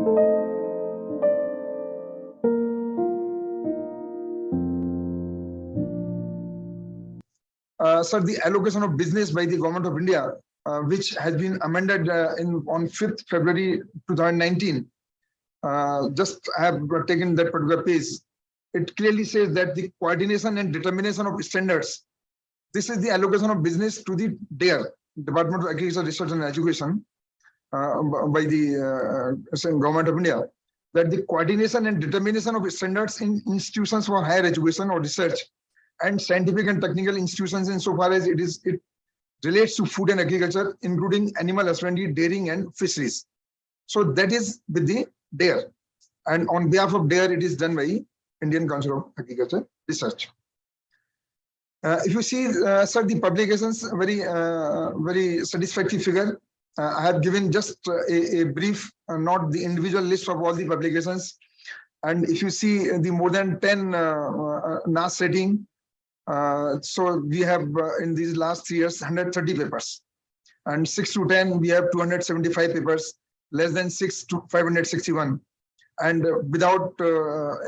Sir, the allocation of business by the Government of India, which has been amended on 5th February 2019. Just I have taken that particular page. It clearly says that the coordination and determination of standards. This is the allocation of business to the DARE, Department of Agriculture, Research and Education, by the Government of India. That the coordination and determination of standards in institutions for higher education or research and scientific and technical institutions insofar as it relates to food and agriculture, including animal husbandry, dairying, and fisheries. So that is with the DARE, and on behalf of DARE, it is done by Indian Council of Agriculture Research. If you see, sir, the publications, very satisfactory figure. I have given just a brief, not the individual list of all the publications. And if you see the more than 10 NAS rating, so we have in these last 3 years 130 papers, and 6 to 10 we have 275 papers, less than 6 to 561, and without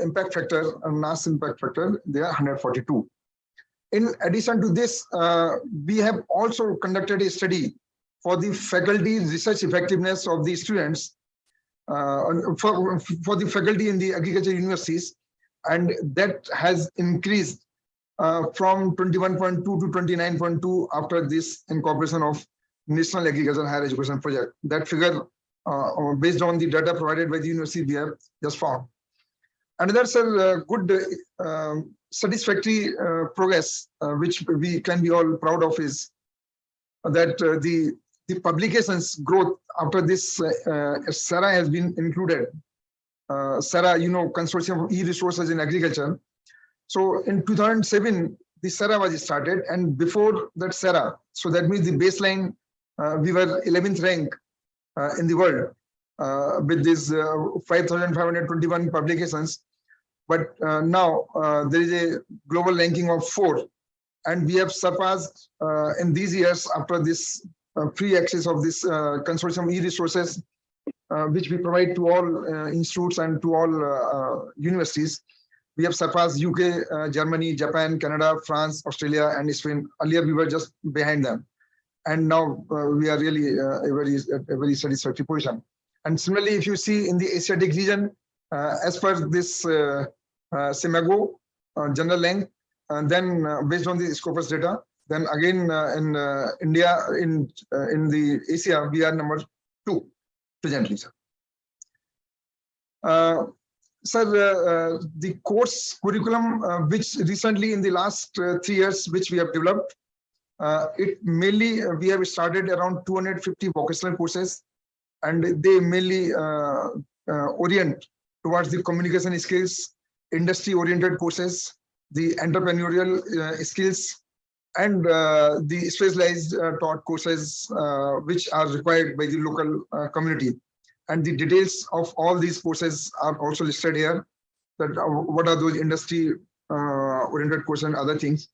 impact factor, NAS impact factor, they are 142. In addition to this, we have also conducted a study for the faculty research effectiveness of the students, for the faculty in the agriculture universities, and that has increased from 21.2 to 29.2 after this incorporation of National Agricultural Higher Education Project. That figure, based on the data provided by the university, we have just found. Another, sir, good satisfactory progress, which we can be all proud of, is that the publications growth after this SARA has been included. SARA, Consortium of E-Resources in Agriculture. So in 2007, the SARA was started, and before that SARA, so that means the baseline, we were 11th rank in the world with these 5,521 publications. But now there is a global ranking of 4, and we have surpassed in these years after this free access of this consortium e-resources, which we provide to all institutes and to all universities. We have surpassed UK, Germany, Japan, Canada, France, Australia, and Spain. Earlier we were just behind them, and now we are really a very satisfactory position. And similarly, if you see in the Asiatic region, as per this SIMAGO general rank, and then based on the Scopus data, then again in India, in the Asia, we are number 2 presently, sir. Sir, the course curriculum, which recently in the last 3 years, which we have developed, it mainly we have started around 250 vocational courses, and they mainly orient towards the communication skills, industry-oriented courses, the entrepreneurial skills, and the specialized taught courses which are required by the local community. And the details of all these courses are also listed here, that what are those industry oriented courses and other things.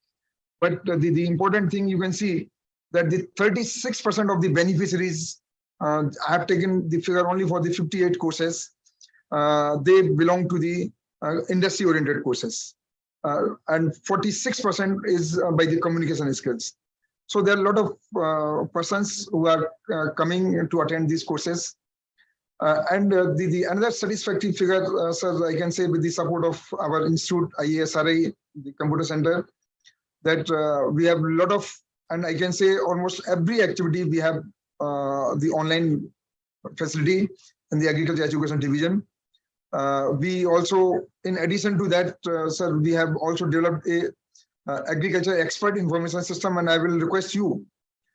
But the important thing you can see that the 36% of the beneficiaries, I have taken the figure only for the 58 courses, they belong to the industry oriented courses, and 46% is by the communication skills. So there are a lot of persons who are coming to attend these courses. And the another satisfactory figure, sir, I can say with the support of our institute, IASRI, the computer center, that we have a lot of, and I can say almost every activity we have the online facility in the agriculture education division. We also, in addition to that, sir, we have also developed a agriculture expert information system, and I will request you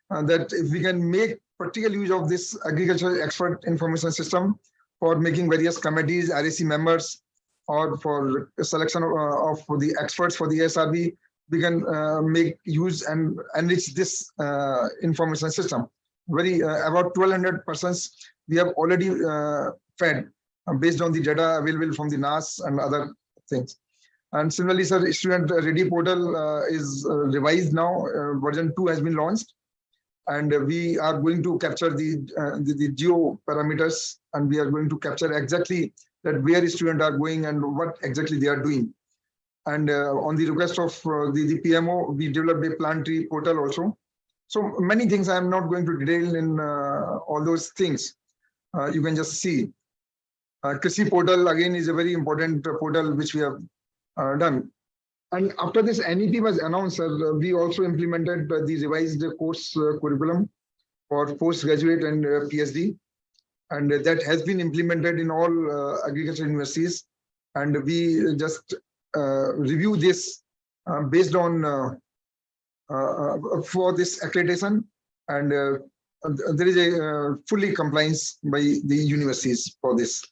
that if we can make practical use of this agriculture expert information system for making various committees, RAC members, or for selection of the experts for the ASRB, we can make use and enrich this information system. About 1,200 persons we have already fed based on the data available from the NAS and other things. And similarly, sir, student ready portal is revised now. Version 2 has been launched. and we are going to capture the geo parameters, and we are going to capture exactly that where students are going and what exactly they are doing. And on the request of the PMO, we developed a plant tree portal also. So many things I am not going to detail in all those things. You can just see. Krishi portal again is a very important portal which we have done. And after this NEP was announced, we also implemented the revised course curriculum for postgraduate and PhD. And that has been implemented in all agriculture universities. And we just review this based on for this accreditation. And there is a fully compliance by the universities for this.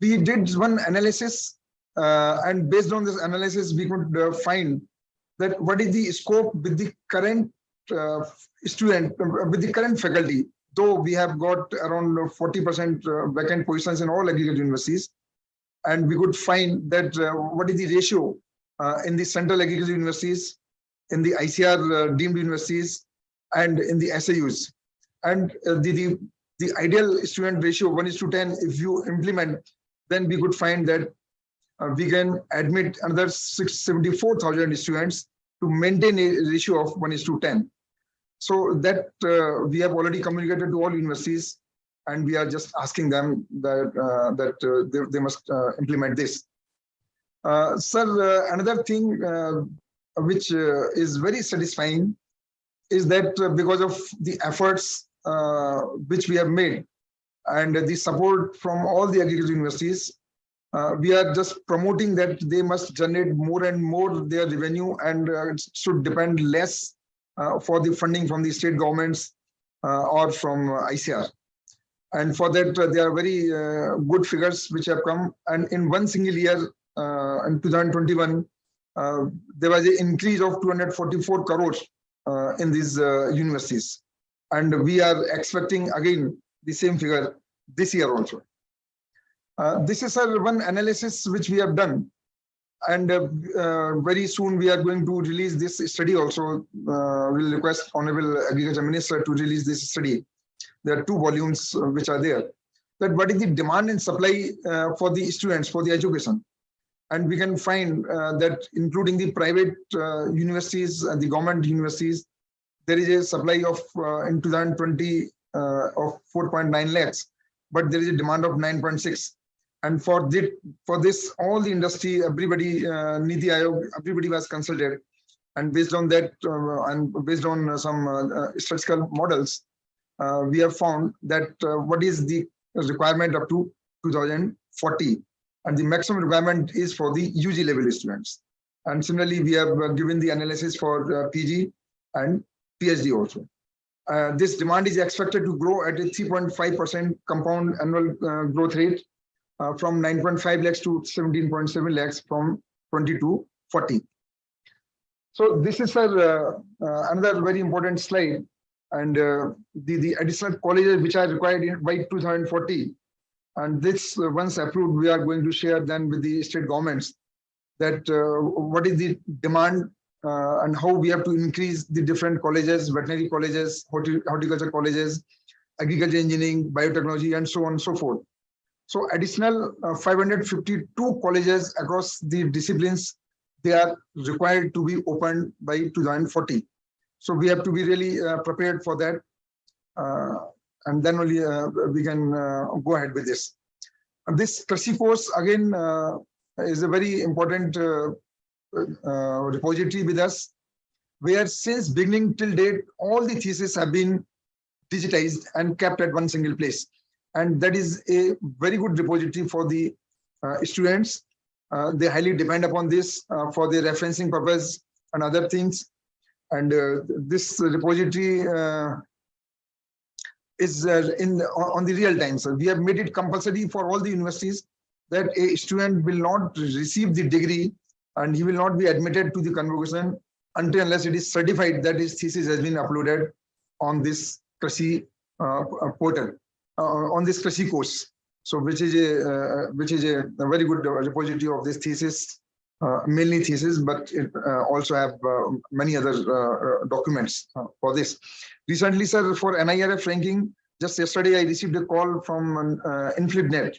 We did one analysis, and based on this analysis, we could find that what is the scope with the current student, with the current faculty. Though we have got around 40% vacant positions in all agriculture universities, and we could find that what is the ratio in the central agriculture universities, in the ICAR deemed universities, and in the SAUs. And the ideal student ratio 1:10, if you implement, then we could find that we can admit another 674,000 students to maintain a ratio of 1:10. So that we have already communicated to all universities, and we are just asking them that they must implement this. Sir, another thing which is very satisfying is that because of the efforts which we have made and the support from all the agriculture universities, we are just promoting that they must generate more and more their revenue, and should depend less for the funding from the state governments or from ICAR. And for that, there are very good figures which have come. And in one single year, in 2021, there was an increase of 244 crores in these universities. And we are expecting again the same figure this year also. This is one analysis which we have done. And very soon we are going to release this study also. We'll request Honorable Agriculture Minister to release this study. There are 2 volumes which are there. That what is the demand and supply for the students, for the education. And we can find that including the private universities and the government universities, there is a supply of in 2020 of 4.9 lakhs, but there is a demand of 9.6. And for this, all the industry, everybody, Niti Aayog, everybody was consulted. And based on that, and based on some statistical models, we have found that what is the requirement up to 2040. And the maximum requirement is for the UG level students. And similarly, we have given the analysis for PG and PhD also. This demand is expected to grow at a 3.5% compound annual growth rate from 9.5 lakhs to 17.7 lakhs from 20 to 40. So this is another very important slide. And the additional colleges which are required by 2040. And this, once approved, we are going to share then with the state governments that what is the demand and how we have to increase the different colleges, veterinary colleges, horticulture colleges, agriculture engineering, biotechnology, and so on and so forth. So additional 552 colleges across the disciplines, they are required to be opened by 2040. So we have to be really prepared for that. And then only we can go ahead with this. And this Krishi course, again, is a very important repository with us, where since beginning till date, all the theses have been digitized and kept at one single place. And that is a very good repository for the students. They highly depend upon this for their referencing purpose and other things. And this repository is on the real time. So we have made it compulsory for all the universities that a student will not receive the degree and he will not be admitted to the convocation until unless it is certified that his thesis has been uploaded on this Krishi portal, on this Krishi course. So which is a very good repository of this thesis mainly thesis, but it also have many other documents for this. Recently, sir, for NIRF ranking, just yesterday I received a call from InflipNet,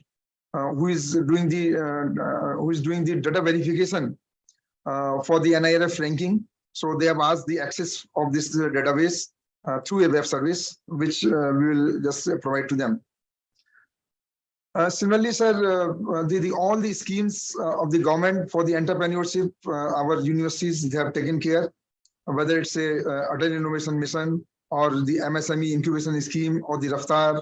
who is doing the data verification for the NIRF ranking. So they have asked the access of this database through a web service, which we will just provide to them. Similarly, sir, all the schemes of the government for the entrepreneurship, our universities, they have taken care, whether it's a Adult Innovation Mission or the MSME incubation scheme or the Raftar,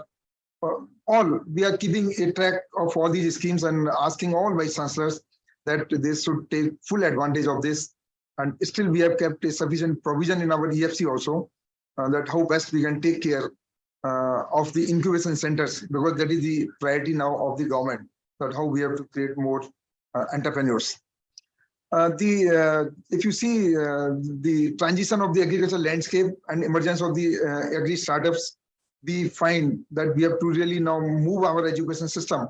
all we are keeping a track of all these schemes and asking all vice chancellors that they should take full advantage of this. And still we have kept a sufficient provision in our EFC also, that how best we can take care of the incubation centers, because that is the priority now of the government, that how we have to create more entrepreneurs. If you see the transition of the agricultural landscape and emergence of the agri startups, we find that we have to really now move our education system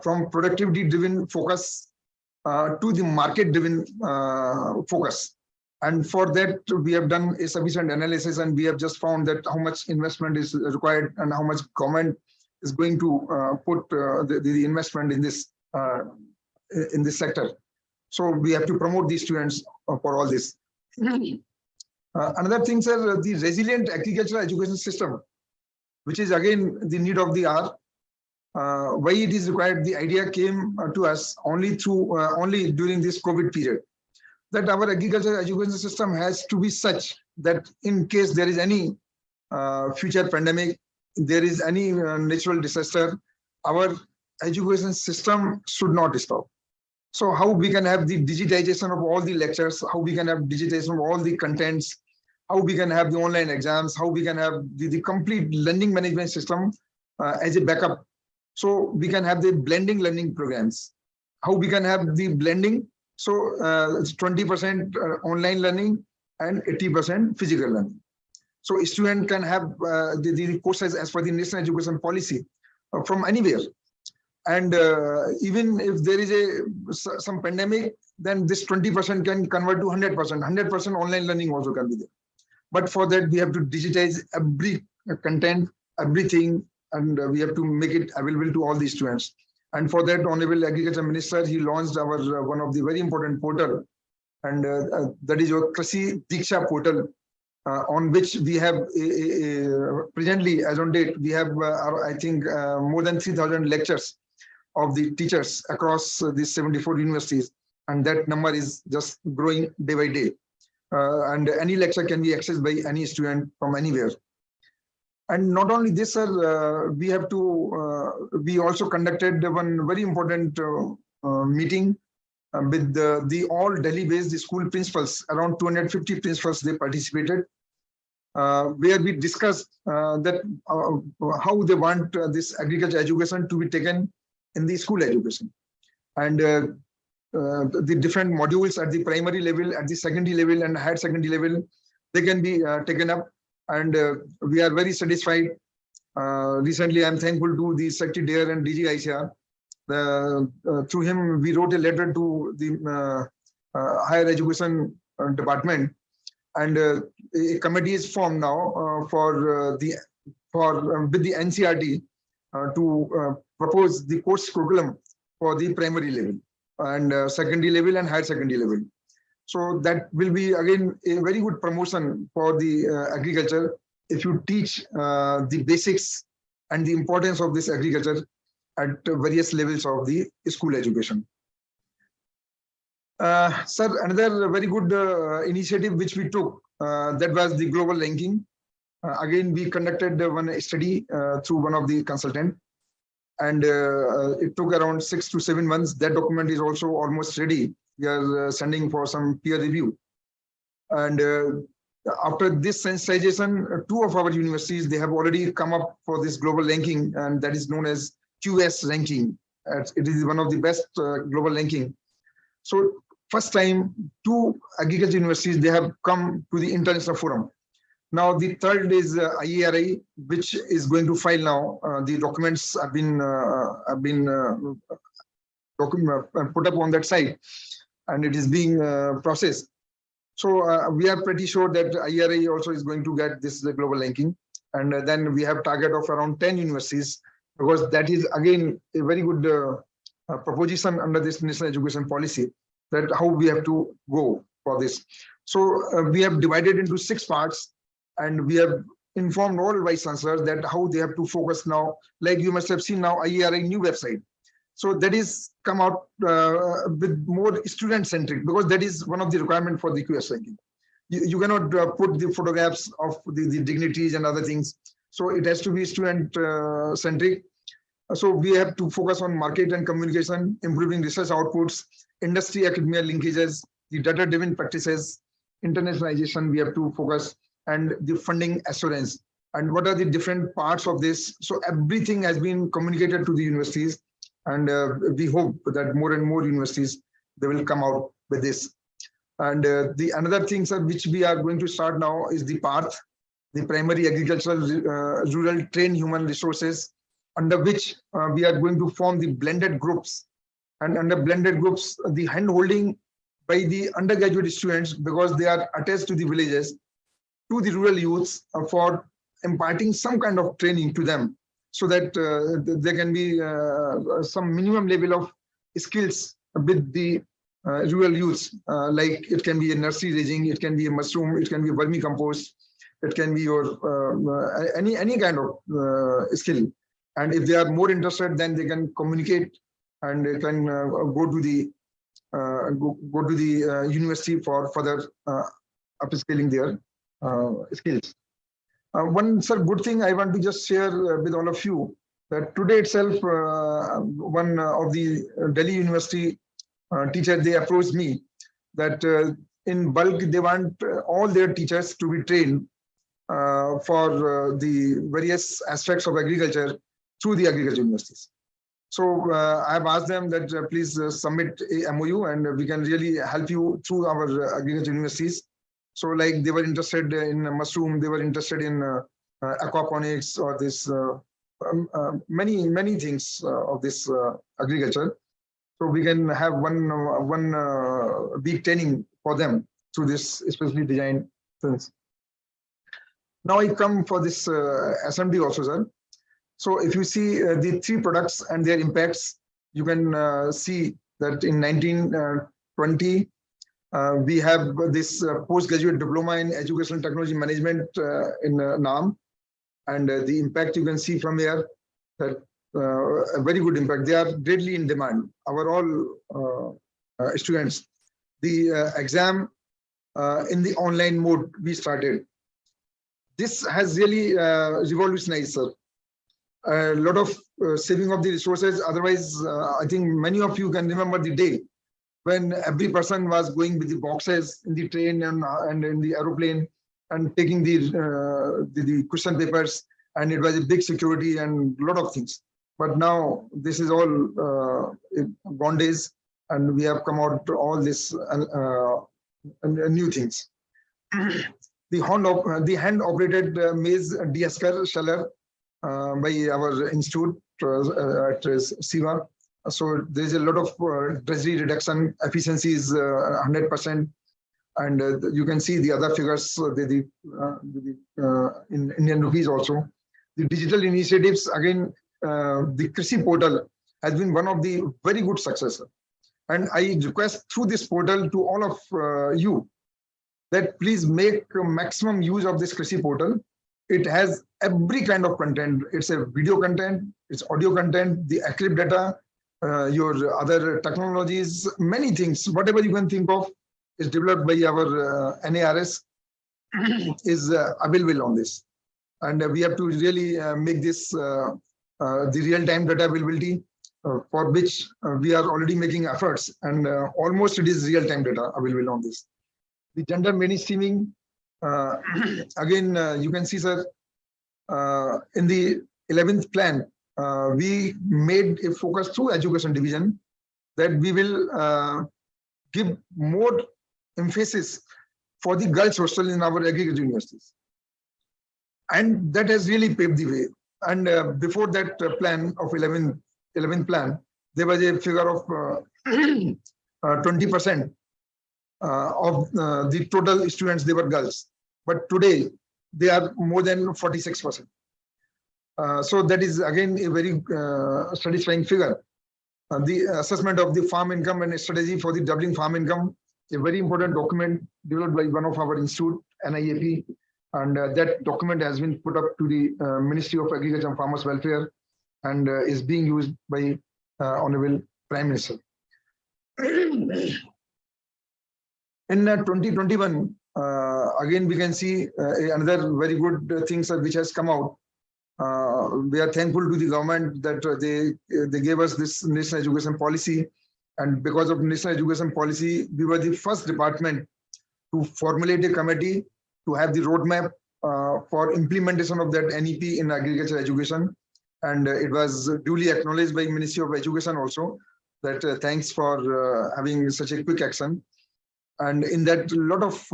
from productivity-driven focus to the market-driven focus. And for that, we have done a sufficient analysis, and we have just found that how much investment is required and how much government is going to put the investment in this sector. So we have to promote these students for all this. Another thing, sir, the resilient agricultural education system, which is again the need of the hour. Why it is required? The idea came to us only during this COVID period, that our agricultural education system has to be such that in case there is any future pandemic, there is any natural disaster, our education system should not stop. So how we can have the digitization of all the lectures, how we can have digitization of all the contents, how we can have the online exams, how we can have the complete learning management system as a backup. So we can have the blending learning programs, how we can have the blending. So it's 20% online learning and 80% physical learning. So a student can have the courses as per the national education policy from anywhere. And even if there is some pandemic, then this 20% can convert to 100%. 100% online learning also can be there. But for that, we have to digitize every content, everything, and we have to make it available to all the students. And for that, Honorable Agriculture Minister, he launched our one of the very important portal, and that is your Krasi Diksha portal, on which we have presently, as on date, we have I think more than 3,000 lectures of the teachers across these 74 universities, and that number is just growing day by day. And any lecture can be accessed by any student from anywhere. And not only this, sir, we also conducted one very important meeting with the all Delhi-based school principals. Around 250 principals, they participated, where we discussed that how they want this agriculture education to be taken in the school education. And the different modules at the primary level, at the secondary level, and higher secondary level, they can be taken up. And we are very satisfied. Recently, I'm thankful to the Secretary DARE and DG ICAR. Through him, we wrote a letter to the Higher Education Department, and a committee is formed now with the NCRT to propose the course curriculum for the primary level and secondary level and higher secondary level. So that will be again a very good promotion for the agriculture if you teach the basics and the importance of this agriculture at various levels of the school education. Sir, another very good initiative which we took, that was the global ranking. Again, we conducted one study through one of the consultants, and it took around 6 to 7 months. That document is also almost ready. We are sending for some peer review. And after this sensitization, 2 of our universities, they have already come up for this global ranking, and that is known as QS ranking. It is one of the best global ranking. So first time 2 agriculture universities, they have come to the international forum. Now the third is IARI, which is going to file now. The documents have been put up on that site. and it is being processed. So we are pretty sure that IRA also is going to get this global ranking. And then we have target of around 10 universities, because that is again a very good proposition under this national education policy, that how we have to go for this. So we have divided into 6 parts, and we have informed all vice chancellors that how they have to focus now. Like you must have seen now IARA new website. So that is come out with more student centric, because that is one of the requirement for the QS ranking. You cannot put the photographs of the dignitaries and other things. So it has to be student centric. So we have to focus on market and communication, improving research outputs, industry academia linkages, the data-driven practices, internationalization we have to focus, and the funding assurance. And what are the different parts of this? So everything has been communicated to the universities, and we hope that more and more universities, they will come out with this. And the another thing, sir, which we are going to start now is the PARTH, the primary agricultural rural trained human resources, under which we are going to form the blended groups. And under blended groups, the hand holding by the undergraduate students, because they are attached to the villages, to the rural youths for imparting some kind of training to them, so that there can be some minimum level of skills with the rural youths, like it can be a nursery raising, it can be a mushroom, it can be a vermicompost, it can be your any kind of skill. And if they are more interested, then they can communicate, and they can go to the university for further upscaling their skills. One good thing I want to just share with all of you, that today itself, one of the Delhi University teacher, they approached me that in bulk they want all their teachers to be trained for the various aspects of agriculture through the agriculture universities. So I have asked them that please submit a MOU, and we can really help you through our agriculture universities. So like they were interested in mushroom, they were interested in aquaponics, or this many things of this agriculture. So we can have one week training for them through this especially designed things. Now I come for this assembly also, sir. So if you see the 3 products and their impacts, you can see that in 1920, we have this postgraduate diploma in educational technology management in NAM, and the impact you can see from here, that a very good impact. They are greatly in demand. Our all students, the exam in the online mode we started. This has really revolutionized, sir. A lot of saving of the resources. Otherwise, I think many of you can remember the day when every person was going with the boxes in the train and in the aeroplane, and taking the question papers, and it was a big security and a lot of things. But now this is all gone days, and we have come out to all this new things. The hand-operated maize de-esker sheller by our institute at SIVA. So there is a lot of treasury reduction, efficiency is 100%, and you can see the other figures in Indian rupees also. The digital initiatives, again, the Krishi portal has been one of the very good successes. And I request through this portal to all of you that please make maximum use of this Krishi portal. It has every kind of content. It's a video content, it's audio content, the accurate data, your other technologies, many things, whatever you can think of is developed by our NARS is available on this. And we have to really make this the real-time data availability, for which we are already making efforts, and almost it is real-time data available on this. The gender mainstreaming, again, you can see, sir, in the 11th plan, we made a focus through education division that we will give more emphasis for the girls' hostel in our agriculture universities. And that has really paved the way. And before that plan of 11th plan, there was a figure of 20% of the total students, they were girls. But today, they are more than 46%. So that is again a very satisfying figure. The assessment of the farm income and strategy for the doubling farm income, a very important document developed by one of our institute, NIAP, and that document has been put up to the Ministry of Agriculture and Farmers Welfare and is being used by Honorable Prime Minister. In 2021, again we can see another very good things which has come out. We are thankful to the government that they gave us this national education policy, and because of national education policy, we were the first department to formulate a committee to have the roadmap for implementation of that NEP in agriculture education, and it was duly acknowledged by Ministry of Education also that thanks for having such a quick action. And in that, a lot of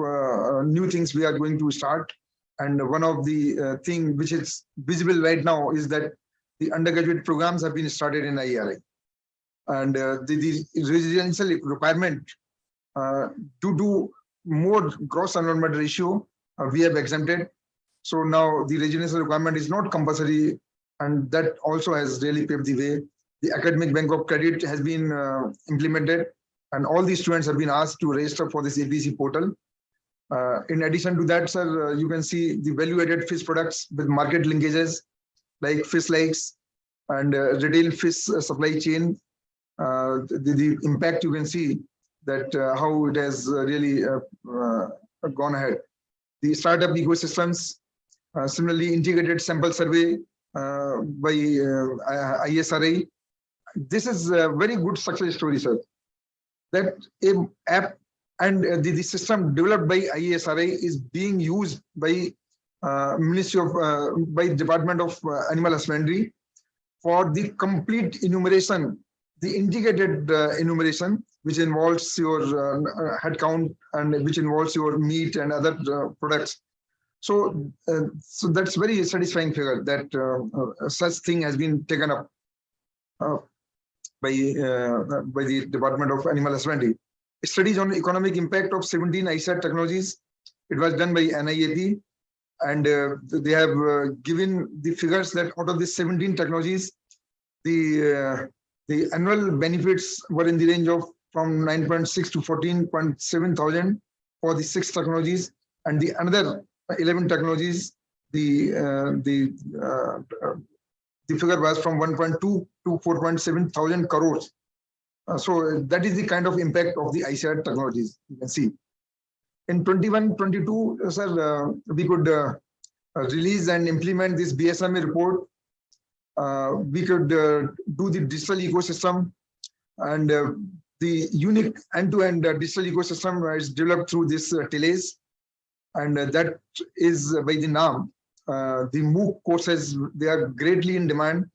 new things we are going to start. And one of the thing which is visible right now is that the undergraduate programs have been started in ICAR. And the residential requirement to do more gross enrollment ratio, we have exempted. So now the residential requirement is not compulsory, and that also has really paved the way. The academic bank of credit has been implemented, and all the students have been asked to register for this APC portal. In addition to that, sir, you can see the value-added fish products with market linkages like fish likes and retail fish supply chain. The impact you can see that how it has really gone ahead. The startup ecosystems, similarly integrated sample survey by ISRA. This is a very good success story, sir. That app and the system developed by ISRA is being used by Ministry of by Department of Animal Husbandry for the complete enumeration, the integrated enumeration, which involves your head count and which involves your meat and other products. So, so that's very satisfying figure that such thing has been taken up by the Department of Animal Husbandry. Studies on economic impact of 17 ICAR technologies. It was done by NIAP, and they have given the figures that out of the 17 technologies, the annual benefits were in the range of from 9.6 to 14.7 thousand for the 6 technologies, and the another 11 technologies, the figure was from 1.2 to 4.7 thousand crores. So that is the kind of impact of the ICAR technologies you can see. In 21-22, sir, we could release and implement this BSMA report. We could do the digital ecosystem, and the unique end-to-end digital ecosystem is developed through this TELES, and that is by the NAM. The MOOC courses, they are greatly in demand.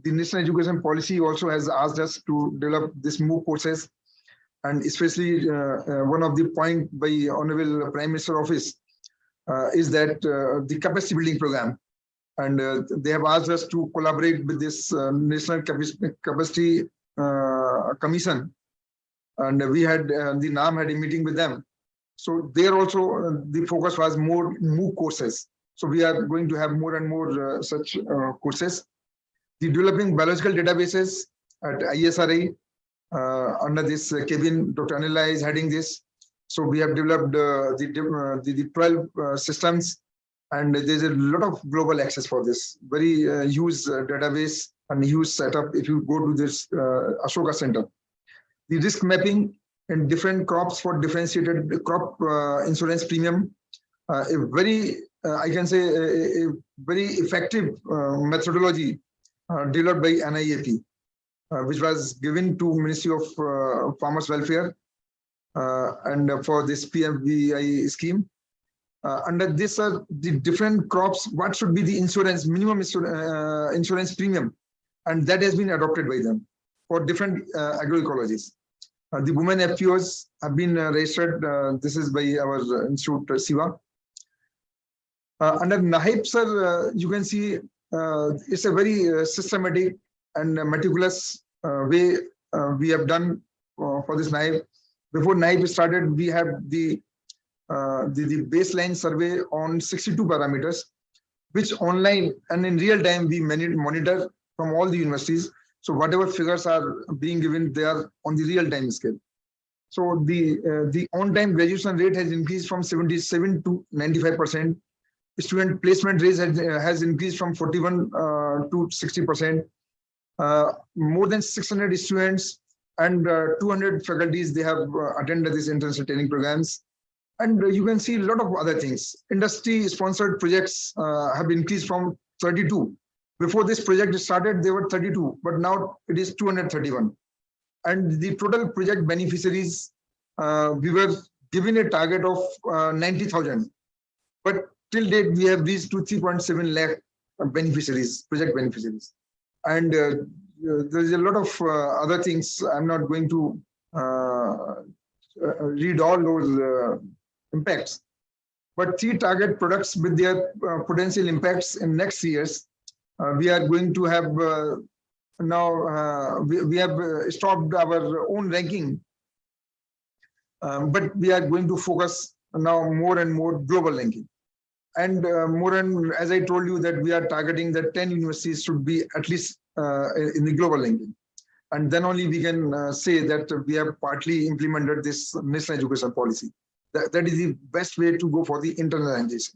The National Education Policy also has asked us to develop this MOOC courses, and especially one of the point by Honorable Prime Minister Office is that the capacity building program, and they have asked us to collaborate with this National Capacity Commission, and we had the NAM had a meeting with them. So there also the focus was more MOOC courses. So we are going to have more and more such courses. The developing biological databases at ISRA under this Kevin, Dr. Anila is heading this. So we have developed the 12 systems, and there's a lot of global access for this. Very huge database and huge setup if you go to this Ashoka Center. The risk mapping in different crops for differentiated crop insurance premium, a very, I can say, a very effective methodology developed by NIAP, which was given to Ministry of Farmers Welfare and for this PMVI scheme. Under this, the different crops, what should be the insurance, minimum insurance premium, and that has been adopted by them for different agroecologies. The women FPOs have been registered. This is by our institute, SIVA. Under NAHIP, sir, you can see it's a very systematic and meticulous way we have done for this NIFE. Before NIFE started, we have the baseline survey on 62 parameters, which online and in real time we monitor from all the universities. So whatever figures are being given, they are on the real time scale. So the on-time graduation rate has increased from 77 to 95%. Student placement rate has increased from 41 to 60%. More than 600 students and 200 faculties, they have attended these intensive training programs. And you can see a lot of other things. Industry-sponsored projects have increased from 32. Before this project started, they were 32, but now it is 231. And the total project beneficiaries, we were given a target of 90,000. But till date, we have reached to 3.7 lakh beneficiaries, project beneficiaries. And there's a lot of other things. I'm not going to read all those impacts. But 3 target products with their potential impacts in next years, we are going to have now, we have stopped our own ranking, but we are going to focus now more and more global ranking. And as I told you, that we are targeting that 10 universities should be at least in the global ranking. And then only we can say that we have partly implemented this national education policy. That is the best way to go for the internalization.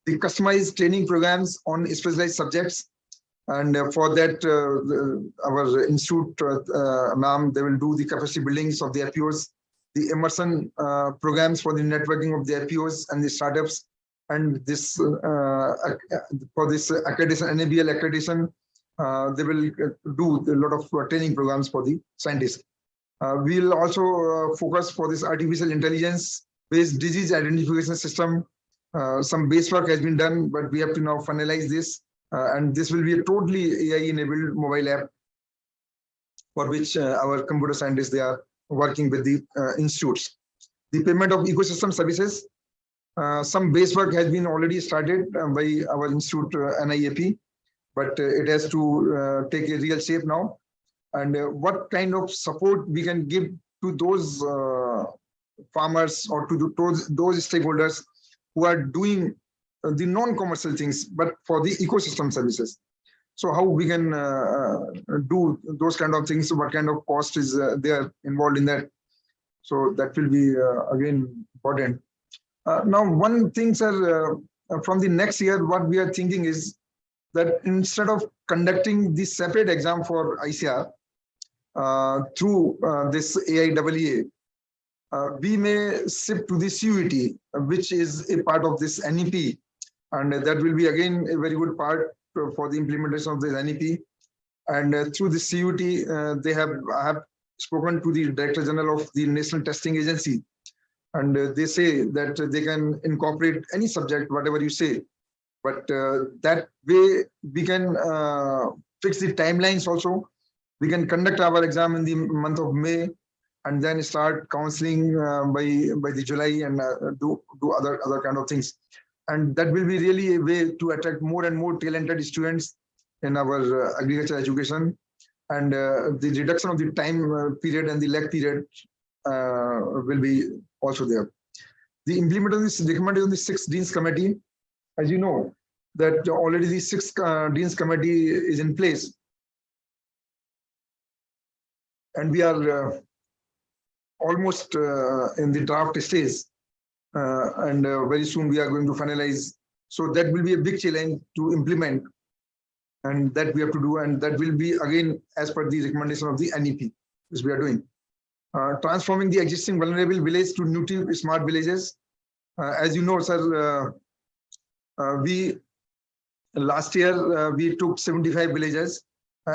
The customized training programs on specialized subjects. And for that, our institute, ma'am, they will do the capacity buildings of the FPOs, the immersion programs for the networking of the FPOs and the startups. And this for this accreditation, NABL accreditation, they will do a lot of training programs for the scientists. We'll also focus for this artificial intelligence-based disease identification system. Some base work has been done, but we have to now finalize this. And this will be a totally AI-enabled mobile app for which our computer scientists, they are working with the institutes. The payment of ecosystem services. Some base work has been already started by our institute, NIAP, but it has to take a real shape now. And what kind of support we can give to those farmers or to those stakeholders who are doing the non-commercial things, but for the ecosystem services. So how we can do those kind of things, what kind of cost is there involved in that. So that will be, again, important. Now, one thing, sir, from the next year, what we are thinking is that instead of conducting the separate exam for ICAR through this AIAA, we may shift to the CUET, which is a part of this NEP. And that will be, again, a very good part for the implementation of this NEP. And through the CUET, I have spoken to the Director General of the National Testing Agency. And they say that they can incorporate any subject, whatever you say. But that way, we can fix the timelines also. We can conduct our exam in the month of May and then start counseling by the July and do other kind of things. And that will be really a way to attract more and more talented students in our agriculture education. And the reduction of the time period and the lag period will be also there. The implementation of this recommendation of the 6 Deans Committee, as you know, that already the 6 Deans Committee is in place. And we are almost in the draft stage. And very soon we are going to finalize. So that will be a big challenge to implement. And that we have to do. And that will be, again, as per the recommendation of the NEP, which we are doing. Transforming the existing vulnerable village to nutritive smart villages. As you know, sir, last year we took 75 villages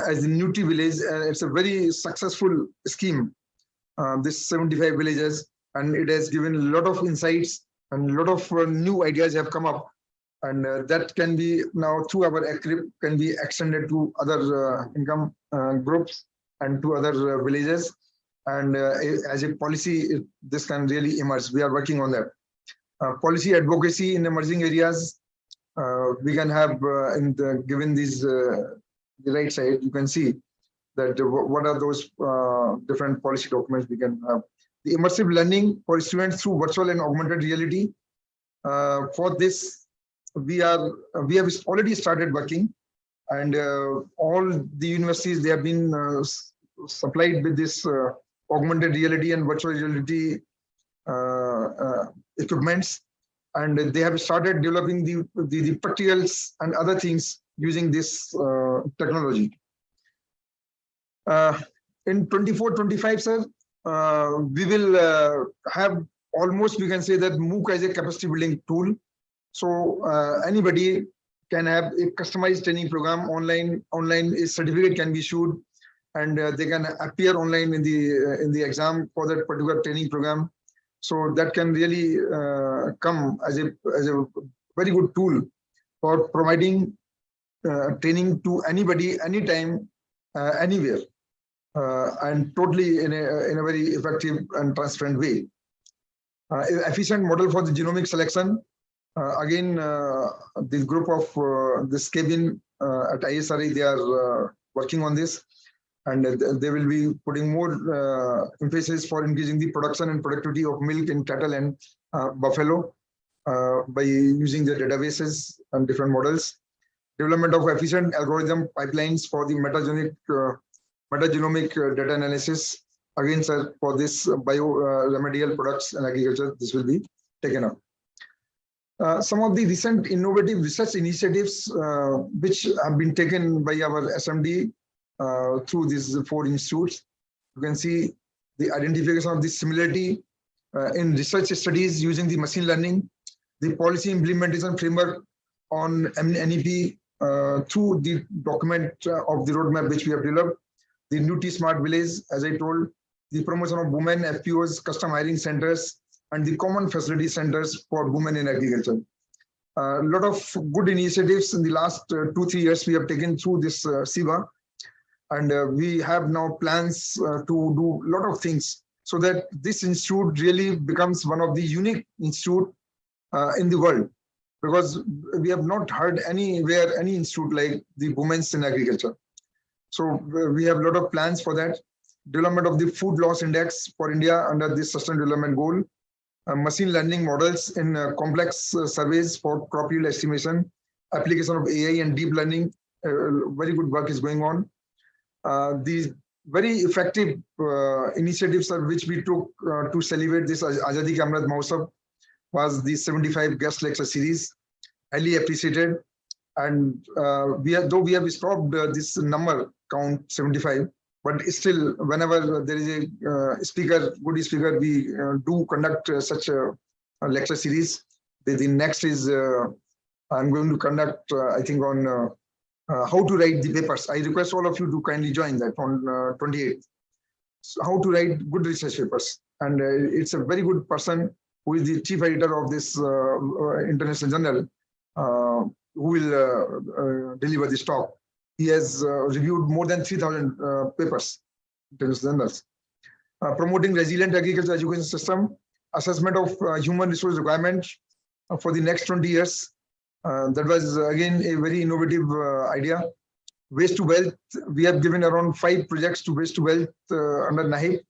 as the nutritive village. It's a very successful scheme, this 75 villages, and it has given a lot of insights and a lot of new ideas have come up. And that can be now through our ACRIP can be extended to other income groups and to other villages. And as a policy, this can really emerge. We are working on that. Policy advocacy in emerging areas. We can have, given these the right side, you can see that what are those different policy documents we can have. The immersive learning for students through virtual and augmented reality. For this, we have already started working, and all the universities, they have been supplied with this augmented reality and virtual reality equipments, and they have started developing the practicals and other things using this technology. In 24-25, sir, we will have almost, we can say that MOOC as a capacity building tool. So anybody can have a customized training program online. A certificate can be issued, and they can appear online in the exam for that particular training program. So that can really come as a very good tool for providing training to anybody, anytime, anywhere, and totally in a very effective and transparent way. Efficient model for the genomic selection. Again, this group of this cabin at ISRE, they are working on this, and they will be putting more emphasis for increasing the production and productivity of milk in cattle and buffalo by using the databases and different models. Development of efficient algorithm pipelines for the metagenomic data analysis. Again, sir, for this bioremedial products and agriculture, this will be taken up. Some of the recent innovative research initiatives which have been taken by our SMD through these 4 institutes. You can see the identification of the similarity in research studies using the machine learning, the policy implementation framework on NEP through the document of the roadmap which we have developed, the New T Smart Village, as I told, the promotion of women FPOs, custom hiring centers, and the common facility centers for women in agriculture. A lot of good initiatives in the last 2-3 years we have taken through this SIVA, and we have now plans to do a lot of things so that this institute really becomes one of the unique institute in the world, because we have not heard anywhere any institute like the women's in agriculture. So we have a lot of plans for that. Development of the food loss index for India under this sustainable development goal. Machine learning models in complex surveys for crop yield estimation, application of AI and deep learning. Very good work is going on. These very effective initiatives which we took to celebrate this Azadi Ka Amrit Mahotsav was the 75 guest lecture series, highly appreciated. And though we have stopped this number count 75, but still, whenever there is a good speaker, we do conduct such a lecture series. The next is I'm going to conduct, I think, on how to write the papers. I request all of you to kindly join that on 28th. So how to write good research papers. And it's a very good person who is the chief editor of this international journal who will deliver this talk. He has reviewed more than 3,000 papers, international journals. Promoting resilient agriculture education system, assessment of human resource requirement for the next 20 years. That was again a very innovative idea. Waste to wealth, we have given around 5 projects to waste to wealth under NAHIP,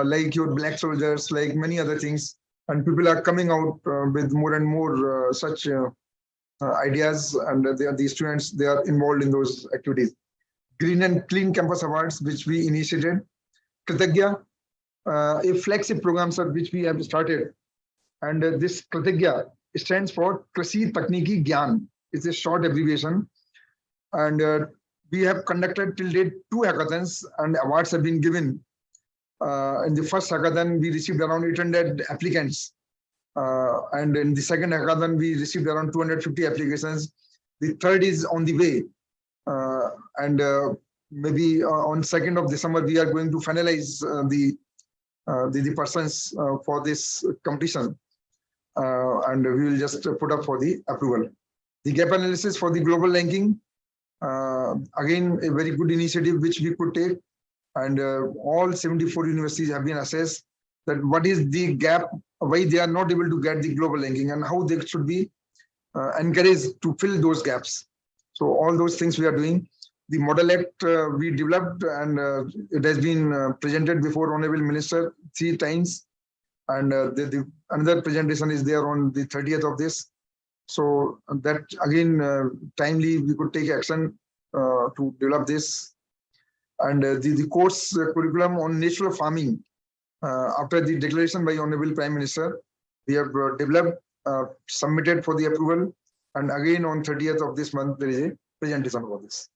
like your black soldiers, like many other things. And people are coming out with more and more such ideas, and the students, they are involved in those activities. Green and Clean Campus Awards, which we initiated. Kritagya, a flagship program, sir, which we have started. And this Kritagya stands for Krishi Takniki Gyan. It's a short abbreviation. And we have conducted till date 2 hackathons, and awards have been given. In the first hackathon, we received around 800 applicants. And in the second hackathon, we received around 250 applications. The third is on the way. And maybe on 2nd of December, we are going to finalize the persons for this competition. And we will just put up for the approval. The gap analysis for the global ranking. Again, a very good initiative which we could take. And all 74 universities have been assessed that what is the gap, why they are not able to get the global ranking, and how they should be encouraged to fill those gaps. So all those things we are doing. The Model Act we developed, and it has been presented before Honorable Minister 3 times. And another presentation is there on the 30th of this. So that again, timely we could take action to develop this. And the course curriculum on natural farming, after the declaration by Honorable Prime Minister, we have developed, submitted for the approval. And again, on 30th of this month, there is a presentation for this.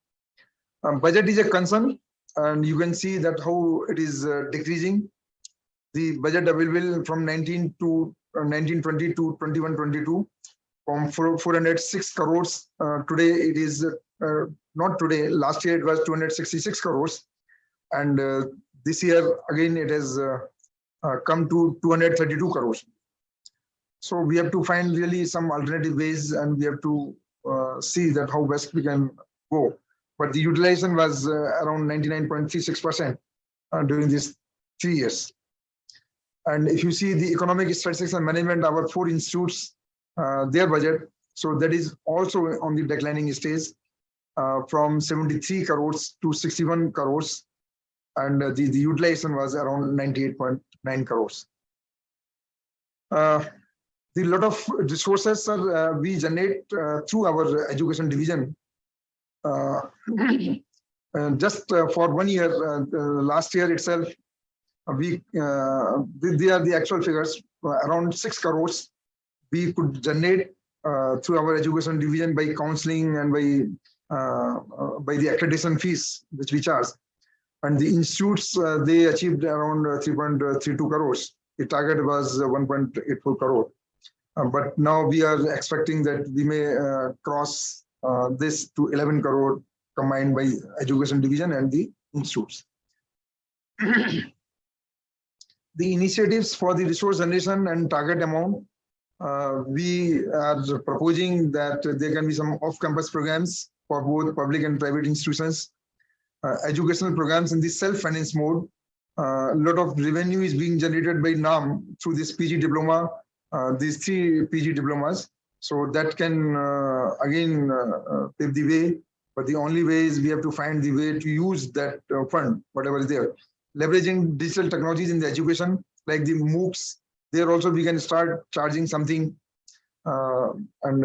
Budget is a concern, and you can see that how it is decreasing. The budget available from 19 to 1920 to 21-22 from 406 crores. Today it is not today. Last year it was 266 crores, and this year again it has come to 232 crores. So we have to find really some alternative ways, and we have to see that how best we can go. But the utilization was around 99.36% during these 3 years. And if you see the economic statistics and management, our 4 institutes, their budget, so that is also on the declining stage, from 73 crores to 61 crores, and the utilization was around 98.9 crores. The lot of resources we generate through our education division. Just for 1 year, last year itself, they are the actual figures, around 6 crores we could generate through our education division by counseling and by the accreditation fees which we charge. And the institutes, they achieved around 3.32 crores. The target was 1.84 crore. But now we are expecting that we may cross this to 11 crore combined by education division and the institutes. The initiatives for the resource generation and target amount, we are proposing that there can be some off-campus programs for both public and private institutions, educational programs in the self-finance mode. A lot of revenue is being generated by NAM through this PG diploma, these 3 PG diplomas. So that can again pave the way. But the only way is we have to find the way to use that fund, whatever is there. Leveraging digital technologies in the education, like the MOOCs, there also we can start charging something and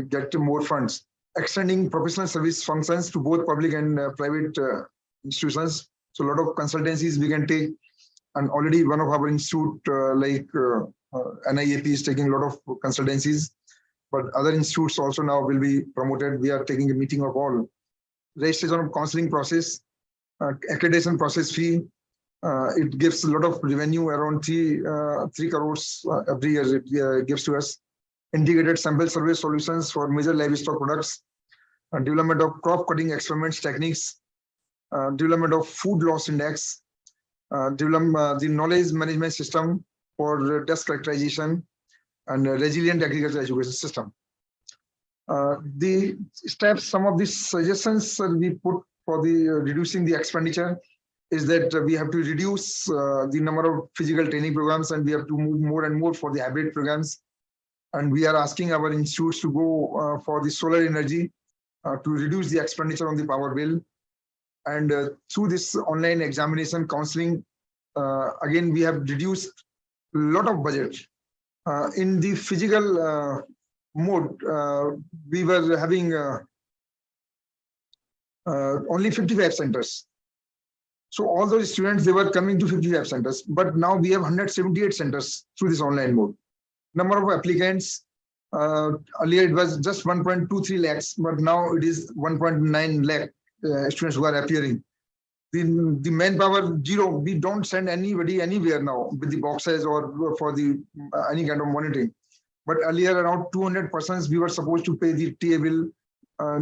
get more funds. Extending professional service functions to both public and private institutions. So a lot of consultancies we can take, and already one of our institute like NIAP is taking a lot of consultancies, but other institutes also now will be promoted. We are taking a meeting of all. Registration of counseling process, accreditation process fee, it gives a lot of revenue, around 3 crores every year it gives to us. Integrated sample survey solutions for major livestock products, development of crop cutting experiments techniques, development of food loss index, develop the knowledge management system for desk characterization, and resilient agriculture education system. The steps, some of these suggestions we put for the reducing the expenditure is that we have to reduce the number of physical training programs, and we have to move more and more for the hybrid programs. And we are asking our institutes to go for the solar energy to reduce the expenditure on the power bill. And through this online examination counseling, again, we have reduced a lot of budget. In the physical mode, we were having only 55 centers. So all those students, they were coming to 55 centers, but now we have 178 centers through this online mode. Number of applicants, earlier it was just 1.23 lakhs, but now it is 1.9 lakh students who are appearing. The manpower, zero. We don't send anybody anywhere now with the boxes or for the any kind of monitoring. But earlier, around 200 persons, we were supposed to pay the TA bill,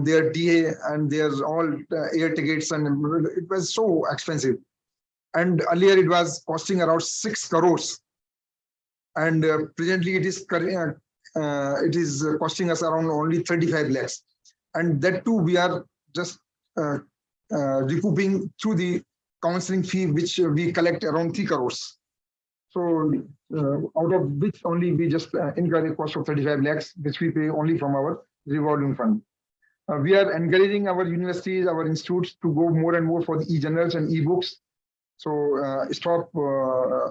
their DA, and their all air tickets, and it was so expensive. And earlier it was costing around 6 crores. And presently it is costing us around only 35 lakhs. And that too, we are just recouping through the counseling fee, which we collect around 3 crores. So out of which only we just incur a cost of 35 lakhs, which we pay only from our revolving fund. We are encouraging our universities, our institutes to go more and more for the e-journals and e-books. So stop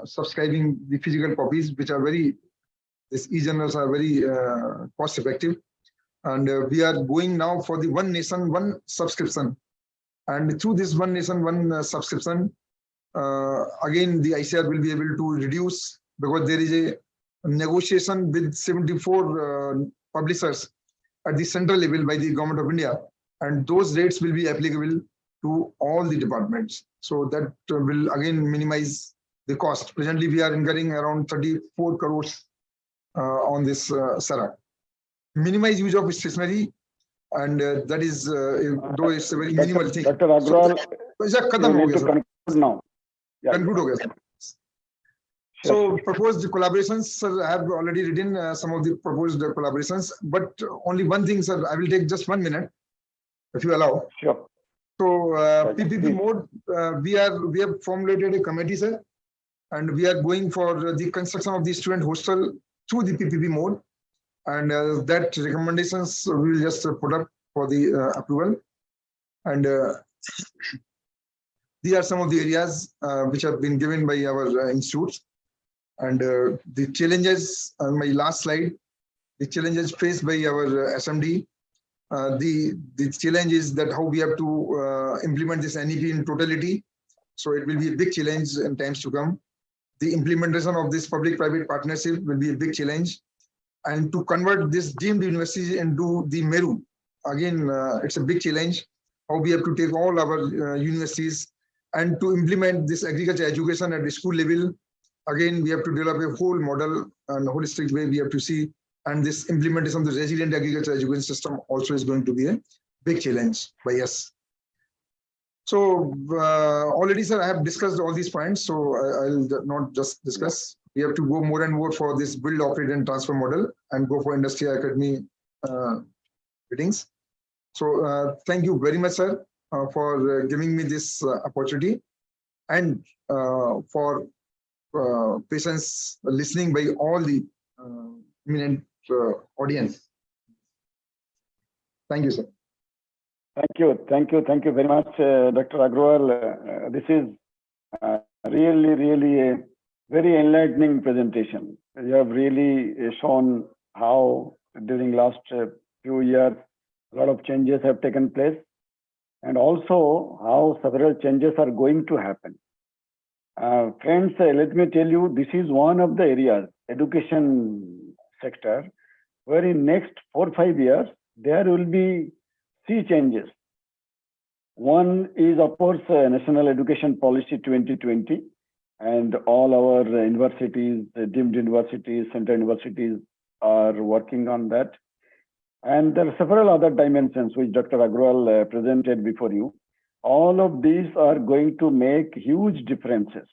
subscribing the physical copies, which are these e-journals are very cost effective. And we are going now for the One Nation, One subscription. And through this One Nation, One subscription, again, the ICAR will be able to reduce, because there is a negotiation with 74 publishers at the central level by the Government of India, and those rates will be applicable to all the departments. So that will again minimize the cost. Presently, we are incurring around 34 crores on this SARA. Minimize use of stationery, and that is, though it's a very minimal thing. Dr. Agrawal, you need to conclude now. Yeah. Conclude. So proposed collaborations, sir, I have already written some of the proposed collaborations, but only one thing, sir, I will take just 1 minute, if you allow. Sure. So PPP mode, we have formulated a committee, sir, and we are going for the construction of the student hostel through the PPP mode, and that recommendations we will just put up for the approval. And these are some of the areas which have been given by our institutes. And the challenges on my last slide, the challenges faced by our SMD, the challenge is that how we have to implement this NEP in totality. So it will be a big challenge in times to come. The implementation of this public-private partnership will be a big challenge. And to convert this deemed university into the Meru, again, it's a big challenge. How we have to take all our universities and to implement this agriculture education at the school level. Again, we have to develop a whole model and a holistic way we have to see. And this implementation of the resilient agriculture education system also is going to be a big challenge by us. So already, sir, I have discussed all these points, so I'll not just discuss. We have to go more and more for this build, operate, and transfer model and go for industry academy meetings. So thank you very much, sir, for giving me this opportunity and for patience listening by all the eminent audience. Thank you, sir. Thank you very much, Dr. Agrawal. This is really a very enlightening presentation. You have really shown how during last few years a lot of changes have taken place, and also how several changes are going to happen. Friends, let me tell you, this is one of the areas, education sector, where in next 4 or 5 years, there will be sea changes. One is, of course, National Education Policy 2020, and all our universities, deemed universities, central universities are working on that. And there are several other dimensions which Dr. Agrawal presented before you. All of these are going to make huge differences,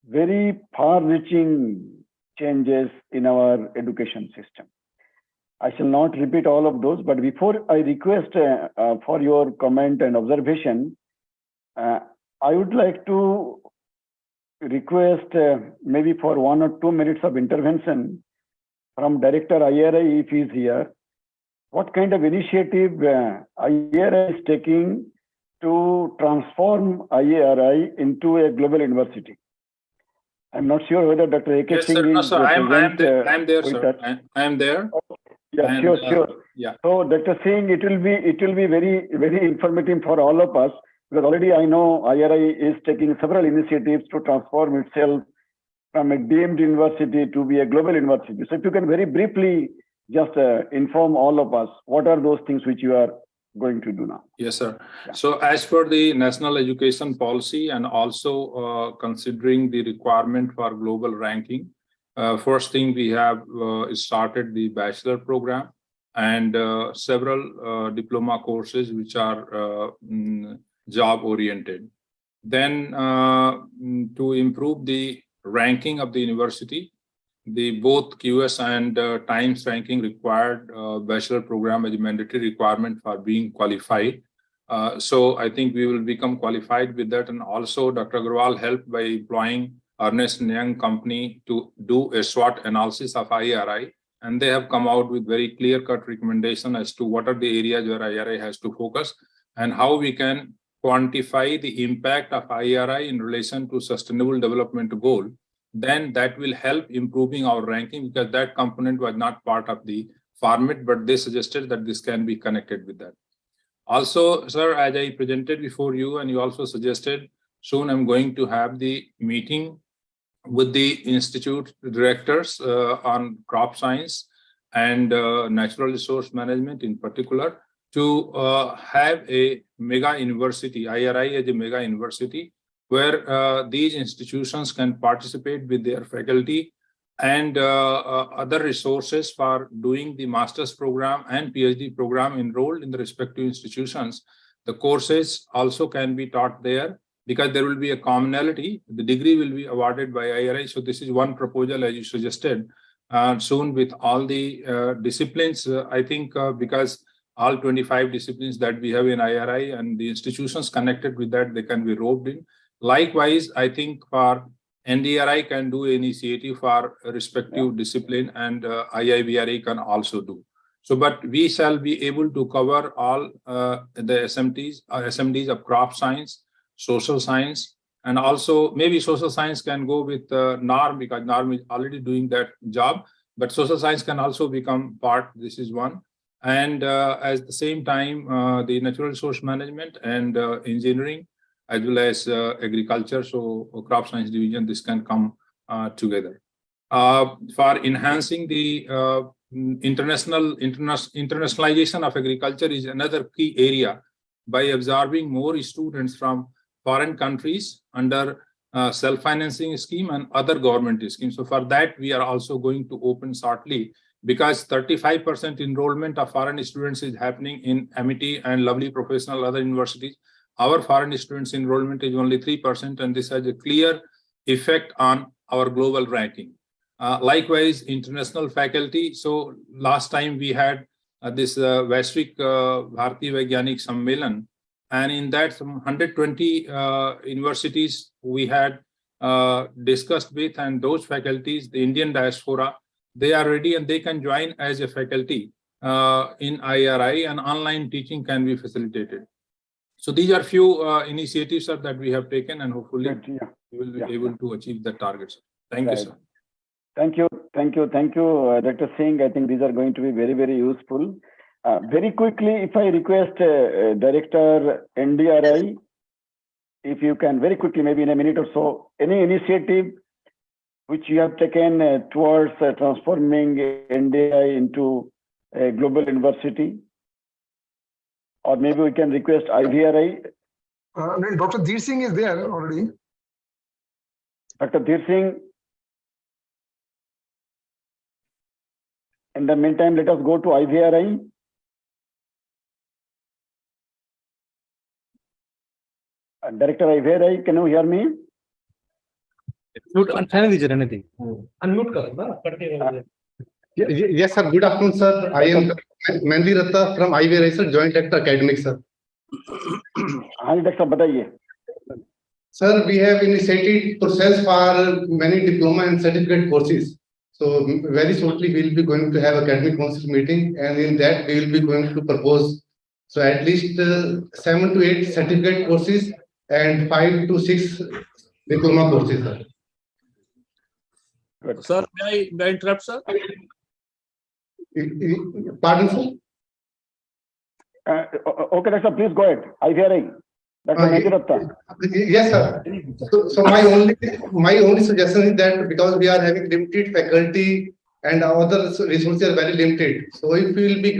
very far-reaching changes in our education system. I shall not repeat all of those, but before I request for your comment and observation, I would like to request maybe for 1 or 2 minutes of intervention from Director IRI if he is here. What kind of initiative IRI is taking to transform IRI into a global university? I'm not sure whether Dr. A.K. Yes, Singh sir. No, is sir. I'm there, sir. us. I am there. Yeah, And, sure. Yeah. So, Dr. Singh, it will be very informative for all of us, because already I know IRI is taking several initiatives to transform itself from a deemed university to be a global university. So, if you can very briefly just inform all of us, what are those things which you are going to do now? Yes, sir. Yeah. So as per the National Education Policy and also considering the requirement for global ranking, first thing we have started the bachelor program and several diploma courses which are job oriented. Then to improve the ranking of the university, the both QS and Times ranking required bachelor program as a mandatory requirement for being qualified. So I think we will become qualified with that. And also Dr. Agrawal helped by employing Ernst & Young company to do a SWOT analysis of IRI. and they have come out with very clear-cut recommendation as to what are the areas where IRI has to focus and how we can quantify the impact of IRI in relation to sustainable development goal. Then that will help improving our ranking, because that component was not part of the format, but they suggested that this can be connected with that. Also, sir, as I presented before you, and you also suggested, soon I'm going to have the meeting with the institute directors on crop science and natural resource management in particular, to have a mega university, IRI as a mega university, where these institutions can participate with their faculty and other resources for doing the master's program and PhD program enrolled in the respective institutions. The courses also can be taught there, because there will be a commonality. The degree will be awarded by IRI. So this is one proposal, as you suggested, soon with all the disciplines. I think because all 25 disciplines that we have in IRI and the institutions connected with that, they can be roped in. Likewise, I think for NDRI can do initiative for a respective discipline, and IIBRI can also do. So, but we shall be able to cover all the SMDs of crop science, social science, and also maybe social science can go with NORM, because NORM is already doing that job, but social science can also become part. This is one. And at the same time, the natural resource management and engineering, as well as agriculture, so crop science division, this can come together. For enhancing the internationalization of agriculture is another key area, by absorbing more students from foreign countries under self-financing scheme and other government schemes. So for that, we are also going to open shortly, because 35% enrollment of foreign students is happening in MIT and lovely professional other universities. Our foreign students enrollment is only 3%, and this has a clear effect on our global ranking. Likewise, international faculty. So last time we had this Vaishvik Bharati Vaigyanik Sammelan, and in that some 120 universities we had discussed with, and those faculties, the Indian diaspora, they are ready and they can join as a faculty in IRI, and online teaching can be facilitated. So these are few initiatives, sir, that we have taken, and hopefully we will be able to achieve the targets. Thank you, sir. Thank you, Dr. Singh. I think these are going to be very, very useful. Very quickly, if I request Director NDRI, if you can very quickly, maybe in a minute or so, any initiative which you have taken towards transforming NDRI into a global university, or maybe we can request IVRI. Dr. Dheer Singh is there already. Dr. Dheer Singh. In the meantime, let us go to IVRI. Director IVRI, can you hear me? Unmute. Yes, sir. Good afternoon, sir. I am Mehndi Ratta from IVRI, sir, Joint Director Academic, sir. हाँ doctor बताइए. Sir, we have initiated process for many diploma and certificate courses. So very shortly we will be going to have academic council meeting, and in that we will be going to propose so at least 7 to 8 certificate courses and 5 to 6 diploma courses, sir. Good. Sir, may I interrupt, sir? Pardon, sir? Okay, Doctor, please go ahead. IVRI. Dr. Mehndi Ratta. Yes, sir. So my only suggestion is that because we are having limited faculty and our other resources are very limited, so if we will be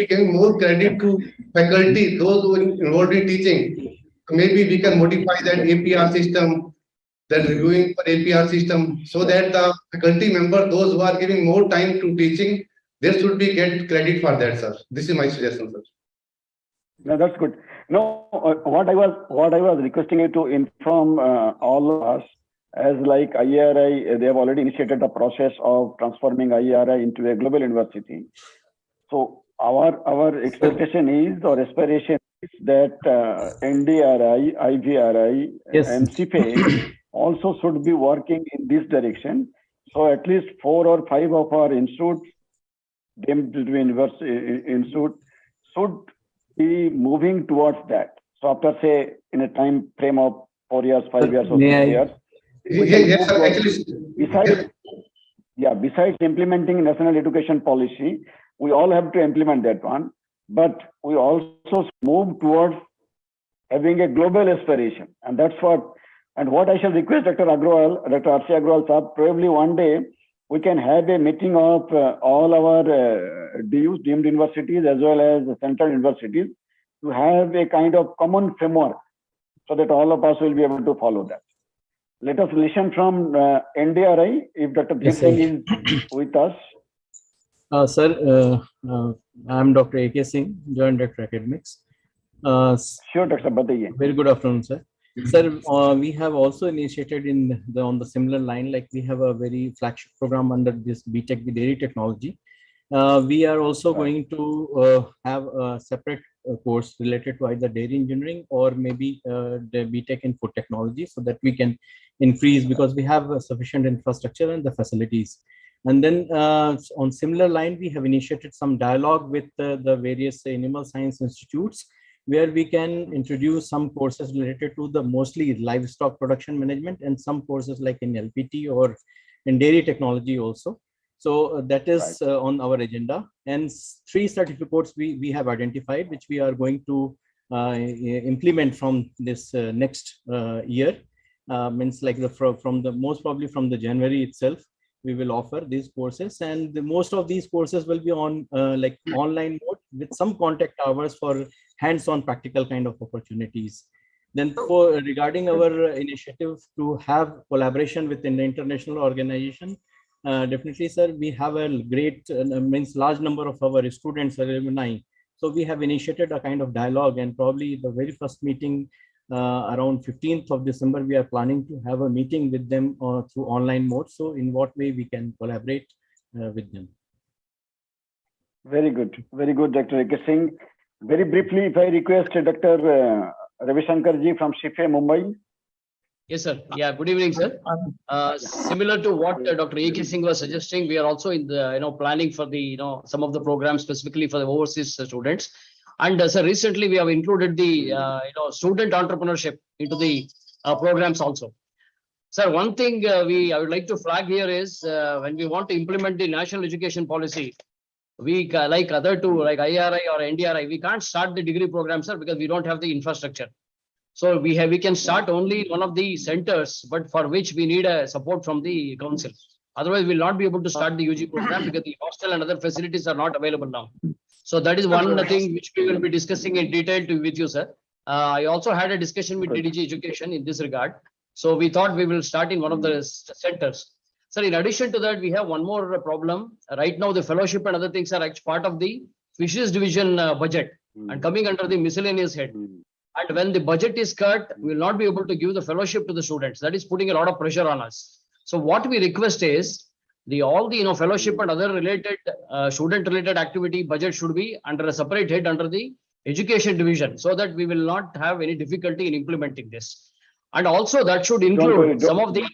giving more credit to faculty, those who are involved in teaching, maybe we can modify that APR system, that reviewing for APR system, so that the faculty member, those who are giving more time to teaching, there should be get credit for that, sir. This is my suggestion, sir. No, that's good. No, what I was requesting you to inform all of us, as like IRI, they have already initiated the process of transforming IRI into a global university. So our expectation is, or aspiration is, that NDRI, IVRI, and CFA also should be working in this direction, So at least 4 or 5 of our institutes, deemed to be university institute, should be moving towards that. So after, say, in a time frame of 4 years, 5 years, or 6 years, Yes, sir, actually. besides implementing national education policy, we all have to implement that one, but we also move towards having a global aspiration. And that's what I shall request Dr. R.C.Agrawal, sir, probably one day we can have a meeting of all our DUs, deemed universities, as well as central universities, to have a kind of common framework so that all of us will be able to follow that. Let us listen from NDRI, if Dr. Yes, Singh is with us. Sir, I'm Dr. A.K. Singh, Joint Director Academics. Sure, Dr. Bataiye. Very good afternoon, sir. Sir, we have also initiated on the similar line, like we have a very flagship program under this BTech, the dairy technology. We are also going to have a separate course related to either dairy engineering or maybe the BTech in food technology, so that we can increase, because we have sufficient infrastructure and the facilities. And then on similar line, we have initiated some dialogue with the various animal science institutes, where we can introduce some courses related to the mostly livestock production management, and some courses like in LPT or in dairy technology also. So that is on our agenda. And 3 certificates we have identified, which we are going to implement from this next year. Means like from the most probably from the January itself, we will offer these courses, and most of these courses will be on like online mode with some contact hours for hands-on practical kind of opportunities. Then regarding our initiative to have collaboration with an international organization, definitely, sir, we have a great means large number of our students, alumni. So we have initiated a kind of dialogue, and probably the very first meeting around 15th of December, we are planning to have a meeting with them through online mode. So in what way we can collaborate with them. Very good, Dr. A.K. Singh. Very briefly, if I request Dr. Ravi Shankar ji from SIFE, Mumbai. Yes, sir. Yeah, good evening, sir. Similar to what Dr. A.K. Singh was suggesting, we are also in the planning for the some of the programs specifically for the overseas students. And sir, recently we have included the student entrepreneurship into the programs also. Sir, one thing I would like to flag here is when we want to implement the national education policy, we like other two, like IRI or NDRI, we can't start the degree program, sir, because we don't have the infrastructure. So we can start only one of the centers, but for which we need a support from the council. Otherwise, we'll not be able to start the UG program because the hostel and other facilities are not available now. So that is one thing which we will be discussing in detail with you, sir. I also had a discussion with DDG Education in this regard. So we thought we will start in one of the centers. Sir, in addition to that, we have one more problem. Right now, the fellowship and other things are actually part of the fisheries division budget and coming under the miscellaneous head. And when the budget is cut, we will not be able to give the fellowship to the students. That is putting a lot of pressure on us. So what we request is all the fellowship and other related student related activity budget should be under a separate head under the education division, so that we will not have any difficulty in implementing this. And also that should include some of the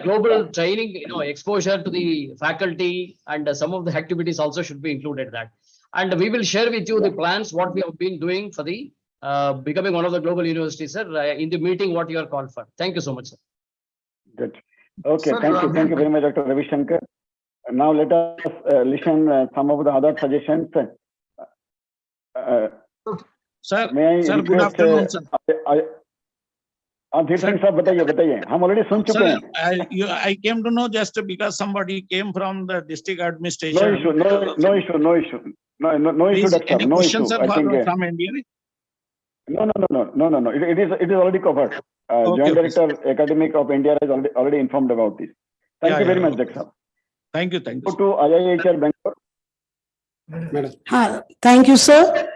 global training, exposure to the faculty, and some of the activities also should be included in that. And we will share with you the plans, what we have been doing for the becoming one of the global universities, sir, in the meeting what you are called for. Thank you so much, sir. Good. Okay, Sir, thank you very much, Dr. Ravi Shankar. Now let us listen some of the other suggestions. Sir, good afternoon, sir. बताइए हम already सुन चुके हैं. I came to know just because somebody came from the district administration. No issue, doctor. Any No questions, issue. sir, I think from India? No. It is already covered. Joint Director Academic of India is already informed about this. Thank you very much, Doctor. Thank you. Go to ICAR Bangalore. Thank you, sir.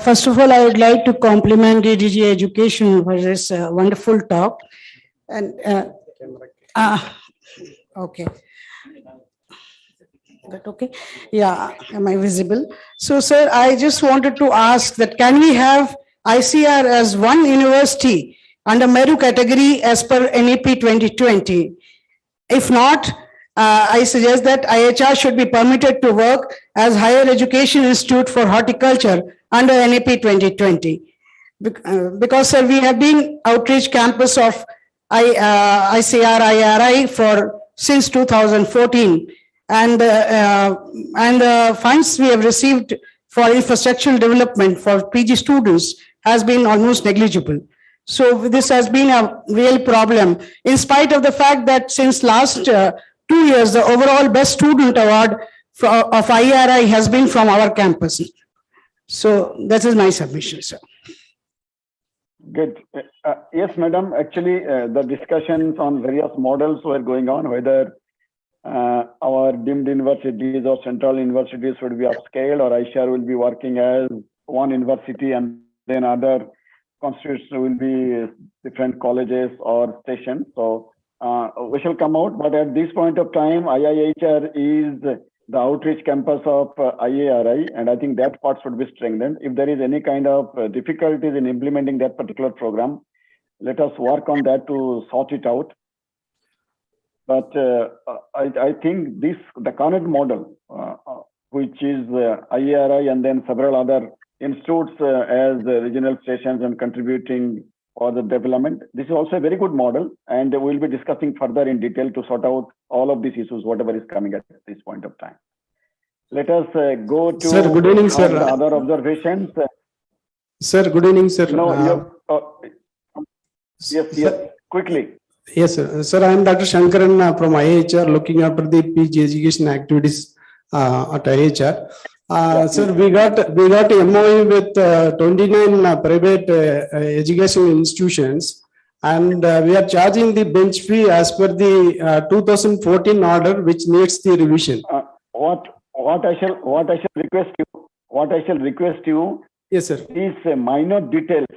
First of all, I would like to compliment DDG Education for this wonderful talk. And okay. That okay? Yeah, am I visible? So, sir, I just wanted to ask that can we have ICAR as one university under Meru category as per NEP 2020? If not, I suggest that IHR should be permitted to work as Higher Education Institute for Horticulture under NAP 2020. Because, sir, we have been outreach campus of ICAR, IRI since 2014. And the funds we have received for infrastructural development for PG students has been almost negligible. So this has been a real problem, in spite of the fact that since last 2 years, the overall best student award of IRI has been from our campus. So that is my submission, sir. Good. Yes, madam. Actually, the discussions on various models were going on, whether our deemed universities or central universities would be upscaled, or ICAR will be working as one university and then other constituents will be different colleges or stations. So we shall come out, but at this point of time, IIHR is the outreach campus of IARI, and I think that part should be strengthened. If there is any kind of difficulties in implementing that particular program, let us work on that to sort it out. But I think the current model, which is IARI and then several other institutes as regional stations and contributing for the development, this is also a very good model, and we'll be discussing further in detail to sort out all of these issues, whatever is coming at this point of time. Let us go to Sir, good evening, sir. Other observations. Sir, good evening, sir. No, yes, quickly. Yes, sir. Sir, I am Dr. Shankaran from IHR, looking after the PG education activities at IHR. Sir, we got a MOU with 29 private education institutions, and we are charging the bench fee as per the 2014 order, which needs the revision. What I shall request you. Yes, sir. Is minor details.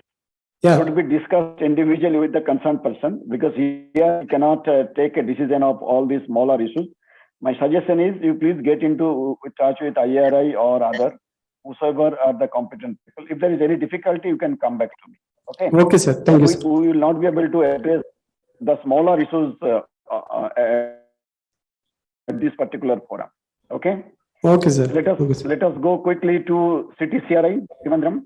Yeah. Should be discussed individually with the concerned person, because here you cannot take a decision of all these smaller issues. My suggestion is you please get into touch with IRI or other, whosoever are the competent people. If there is any difficulty, you can come back to me. Okay. Okay, sir. Thank you, sir. We will not be able to address the smaller issues at this particular forum. Okay. Okay, sir. Let us go quickly to CTCRI. Trivandrum.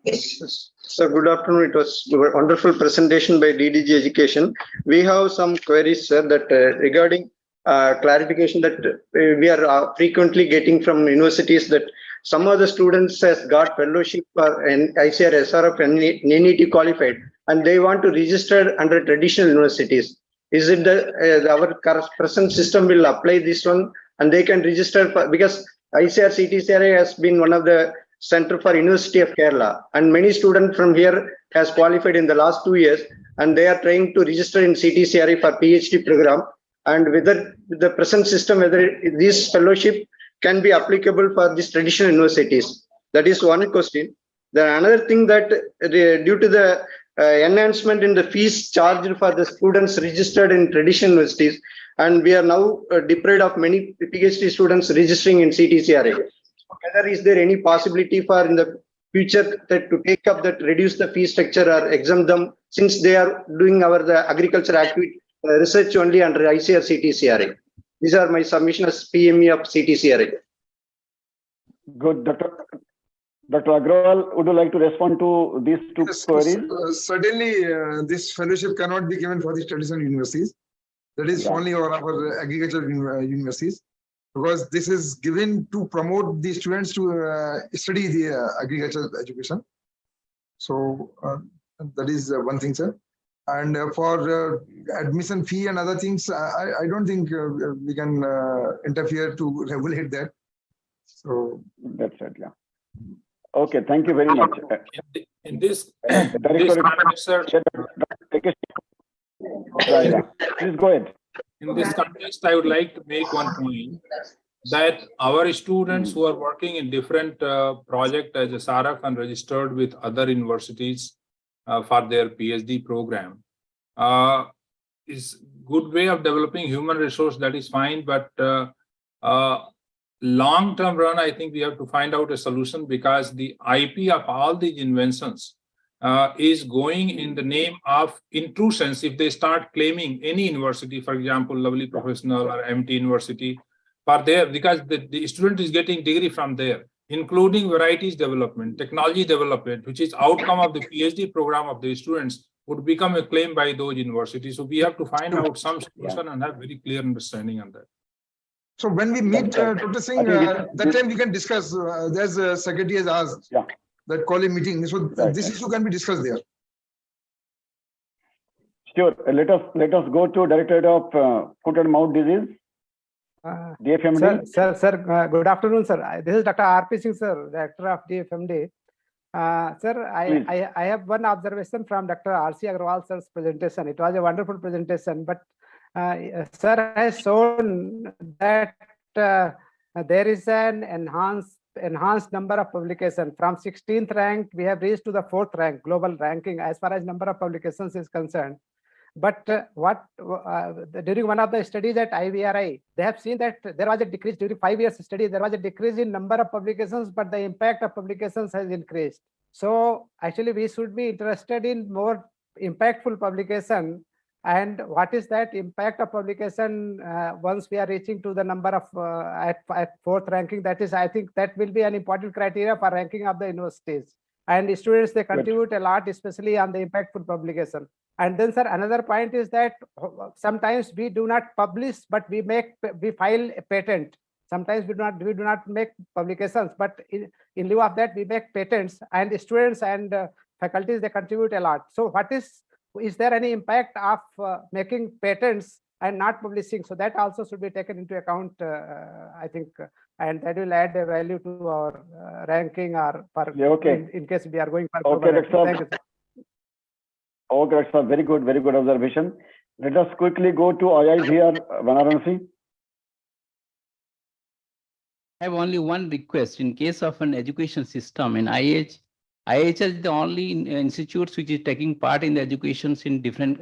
Yes. So good afternoon. It was a wonderful presentation by DDG Education. We have some queries, sir, that regarding clarification that we are frequently getting from universities, that some of the students has got fellowship for ICAR, SRF, and NET qualified, and they want to register under traditional universities. Is it our present system will apply this one, and they can register for, because ICAR CTCRI has been one of the Center for University of Kerala, and many students from here has qualified in the last 2 years, and they are trying to register in CTCRI for PhD program, and whether the present system, whether this fellowship can be applicable for these traditional universities. That is one question. Then another thing, that due to the enhancement in the fees charged for the students registered in traditional universities, and we are now deprived of many PhD students registering in CTCRI. Whether is there any possibility for in the future that to take up that, reduce the fee structure or exempt them, since they are doing the agriculture activity research only under ICAR CTCRI. These are my submission as PME of CTCRI. Good, Dr. Agrawal, would you like to respond to these two queries? Certainly, this fellowship cannot be given for the traditional universities. That is only our agricultural universities, because this is given to promote the students to study the agricultural education. So that is one thing, sir. And for admission fee and other things, I don't think we can interfere to regulate that. So that's it, yeah. Okay, thank you very much. In this context, sir, please go ahead. In this context, I would like to make one point, that our students who are working in different projects as a SRF and registered with other universities for their PhD program is good way of developing human resource, that is fine, but long-term run, I think we have to find out a solution, because the IP of all these inventions is going in the name of intrusions. If they start claiming any university, for example, Lovely Professional or MT University, for there, because the student is getting degree from there, including varieties development, technology development, which is outcome of the PhD program of the students, would become a claim by those universities. So we have to find out some solution and have very clear understanding on that. So when we meet Dr. Singh, that time we can discuss, there's a secretary has asked that call a meeting. So this issue can be discussed there. Sure. Let us go to Directorate of Foot and Mouth Disease. DFMD. Sir, good afternoon, sir. This is Dr. R.P. Singh, sir, Director of DFMD. Sir, I have one observation from Dr. R.C.Agrawal sir's presentation. It was a wonderful presentation, but sir has shown that there is an enhanced number of publications. From 16th rank, we have reached to the 4th rank, global ranking, as far as number of publications is concerned. But during one of the studies at IVRI, they have seen that there was a decrease during 5 years study. There was a decrease in number of publications, but the impact of publications has increased. So actually, we should be interested in more impactful publication. And what is that impact of publication once we are reaching to the number of at 4th ranking? That is, I think that will be an important criteria for ranking of the universities. And students, they contribute a lot, especially on the impactful publication. And then, sir, another point is that sometimes we do not publish, but we file a patent. Sometimes we do not make publications, but in lieu of that, we make patents, and students and faculties, they contribute a lot. So is there any impact of making patents and not publishing? So that also should be taken into account, I think, and that will add a value to our ranking or for in case we are going for global ranking. Thank you, sir. Okay, sir. Very good observation. Let us quickly go to IIVR, Varanasi. I have only one request. In case of an education system in IHR is the only institutes which is taking part in the educations in different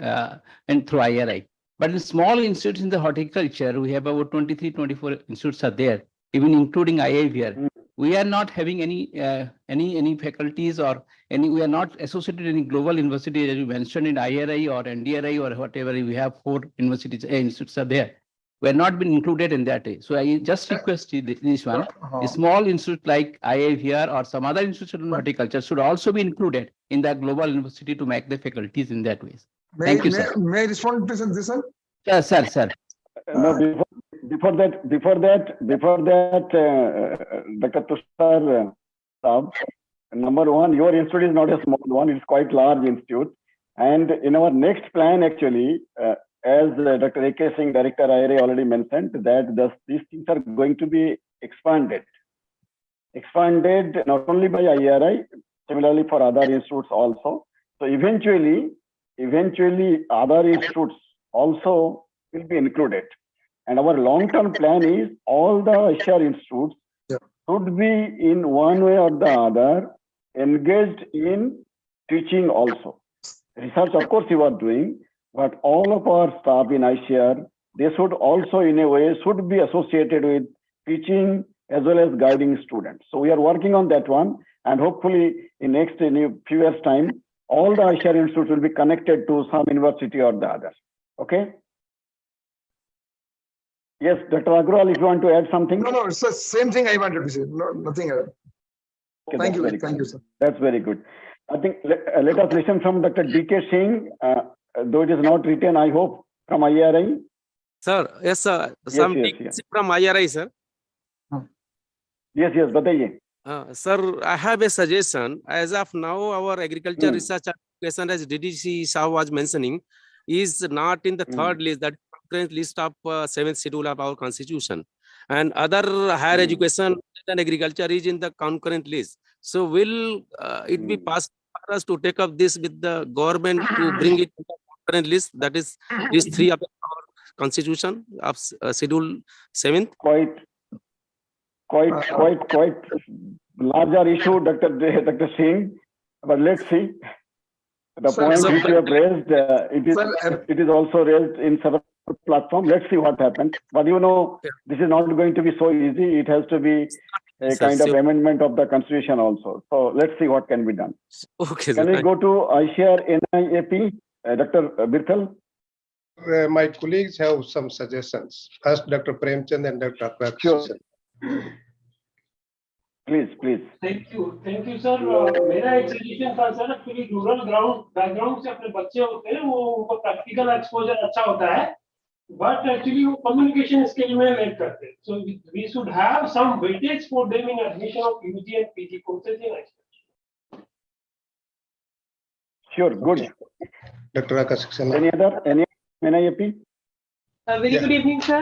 and through IRI. But in small institutes in the horticulture, we have about 23, 24 institutes are there, even including IIVR. We are not having any faculties or we are not associated with any global university as you mentioned in IRI or NDRI or whatever. We have 4 universities, institutes are there. We are not been included in that way. So I just request this one, a small institute like IIVR or some other institution in horticulture should also be included in that global university to make the faculties in that way. Thank you, sir. May I respond to this, sir? Yes, sir. No, before that, Dr. Tushar Saab, number one, your institute is not a small one; it's quite large institute. And in our next plan, actually, as Dr. A.K. Singh, Director IRA, already mentioned, that these things are going to be expanded not only by IRI, similarly for other institutes also. So eventually, other institutes also will be included. And our long-term plan is all the ICAR institutes should be in one way or the other engaged in teaching also. Research, of course, you are doing, but all of our staff in ICAR, they should also in a way should be associated with teaching as well as guiding students. So we are working on that one, and hopefully in few years' time, all the ICAR institutes will be connected to some university or the other. Okay? Yes, Dr. Agrawal, if you want to add something. No, it's the same thing I wanted to say. No, nothing else. Okay, thank you, sir. That's very good. I think let us listen from Dr. D.K. Singh, though it is not written, I hope, from IRI. Sir, yes, sir. Yes. From IRI, sir. Yes, bataiye. Sir, I have a suggestion. As of now, our agriculture research application, as DDC Shah was mentioning, is not in the third list, that current list of 7th schedule of our constitution. And other higher education and agriculture is in the concurrent list. So will it be possible for us to take up this with the government to bring it to the concurrent list? That is list 3 of our constitution of schedule 7th. Quite larger issue, Dr. Singh. But let's see. The point which you have raised, it is also raised in several platforms. Let's see what happens. But this is not going to be so easy. It has to be a Sir, kind of so- amendment of the constitution also. So let's see what can be done. Okay, Can sir. we go to ICAR NIAP, Dr. Birthal? My colleagues have some suggestions. First, Dr. Premchand and Dr. Sure. Aspirations. Please. Thank you sir मेरा एक suggestion था sir actually rural background से अपने बच्चे होते हैं वो उनको प्रैक्टिकल एक्सपोजर अच्छा होता है बट एक्चुअली वो कम्युनिकेशन स्किल में लैक करते हैं so we should have some weightage for them in admission of UG and PG courses in Sure, good. Dr. Akash. Any NIAP? Very good evening, sir.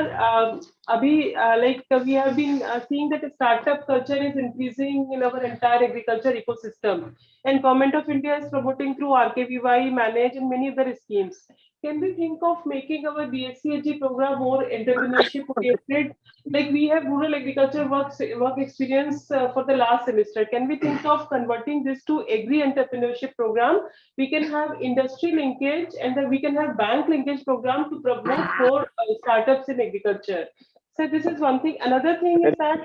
We have been seeing that the startup culture is increasing in our entire agriculture ecosystem, and Government of India is promoting through RKVY, Manage, and many other schemes. Can we think of making our BSc program more entrepreneurship oriented? Like we have rural agriculture work experience for the last semester. Can we think of converting this to agri entrepreneurship program? We can have industry linkage and then we can have bank linkage program to promote more startups in agriculture. So this is one thing. Another thing is that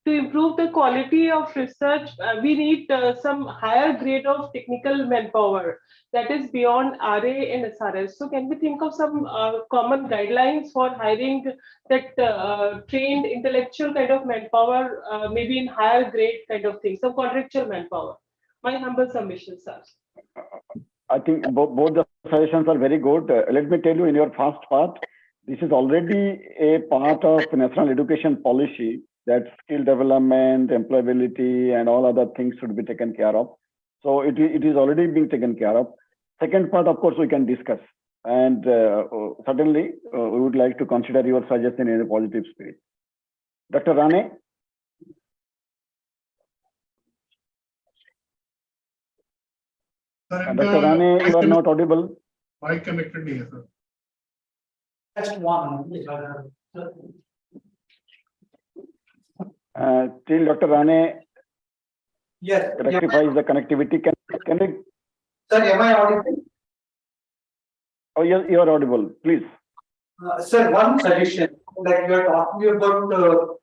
to improve the quality of research, we need some higher grade of technical manpower that is beyond RA and SRS. So can we think of some common guidelines for hiring that trained intellectual kind of manpower, maybe in higher grade kind of thing, some contractual manpower? My humble submission, sir. I think both the suggestions are very good. Let me tell you, in your first part, this is already a part of national education policy that skill development, employability, and all other things should be taken care of. So it is already being taken care of. Second part, of course, we can discuss. And certainly, we would like to consider your suggestion in a positive spirit. Dr. Rane? Dr. Rane, you are not audible. Mic connected नहीं है sir. Just one. Till Dr. Rane Yes. rectifies the connectivity. Can we? Sir, am I audible? Oh, yes, you are audible. Please. Sir, one suggestion that you are talking about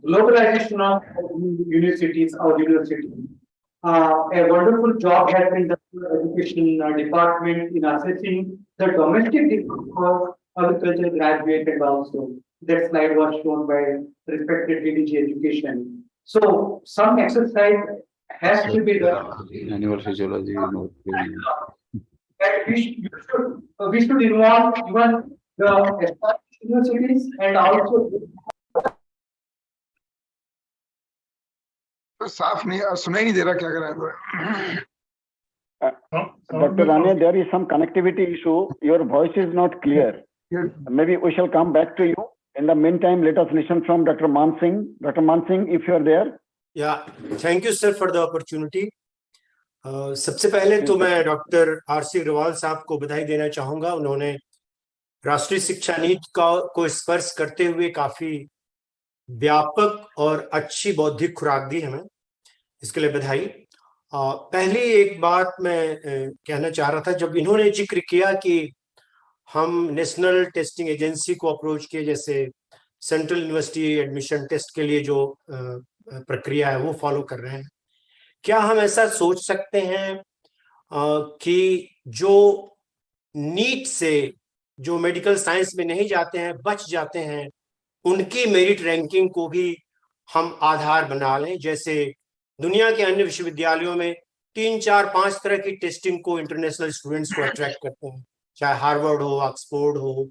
globalization of universities or university. A wonderful job has been done in the education department in assessing the domestic demand for agriculture graduated also. That slide was shown by respected DDG education. So some exercise has to be done. Animal physiology. That we should involve even the established universities and also साफ नहीं सुनाई नहीं दे रहा क्या कर रहा है Dr. Rane, there is some connectivity issue. Your voice is not clear. Maybe we shall come back to you. In the meantime, let us listen from Dr. Man Singh. Dr. Man Singh, if you are there. Yeah, thank you, sir, for the opportunity. सबसे पहले तो मैं doctor R.C. Agarwal साहब को बधाई देना चाहूंगा. उन्होंने राष्ट्रीय शिक्षा नीति को स्पर्श करते हुए काफी व्यापक और अच्छी बौद्धिक खुराक दी हमें. इसके लिए बधाई. पहली एक बात मैं कहना चाह रहा था, जब इन्होंने जिक्र किया कि हम नेशनल टेस्टिंग एजेंसी को अप्रोच किए, जैसे सेंट्रल यूनिवर्सिटी एडमिशन टेस्ट के लिए जो प्रक्रिया है वो फॉलो कर रहे हैं, क्या हम ऐसा सोच सकते हैं कि जो नीट से जो मेडिकल साइंस में नहीं जाते हैं, बच जाते हैं, उनकी मेरिट रैंकिंग को भी हम आधार बना लें? जैसे दुनिया के अन्य विश्वविद्यालयों में 3, 4, 5 तरह की टेस्टिंग को इंटरनेशनल स्टूडेंट्स को अट्रैक्ट करते हैं, चाहे हार्वर्ड हो, ऑक्सफोर्ड हो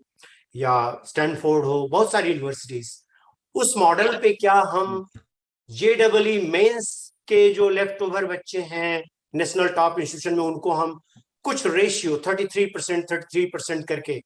या स्टैनफोर्ड हो, बहुत सारी यूनिवर्सिटीज. उस मॉडल पे क्या हम JEE मेंस के जो लेफ्ट ओवर बच्चे हैं नेशनल टॉप इंस्टीट्यूशन में, उनको हम कुछ रेशियो 33% करके,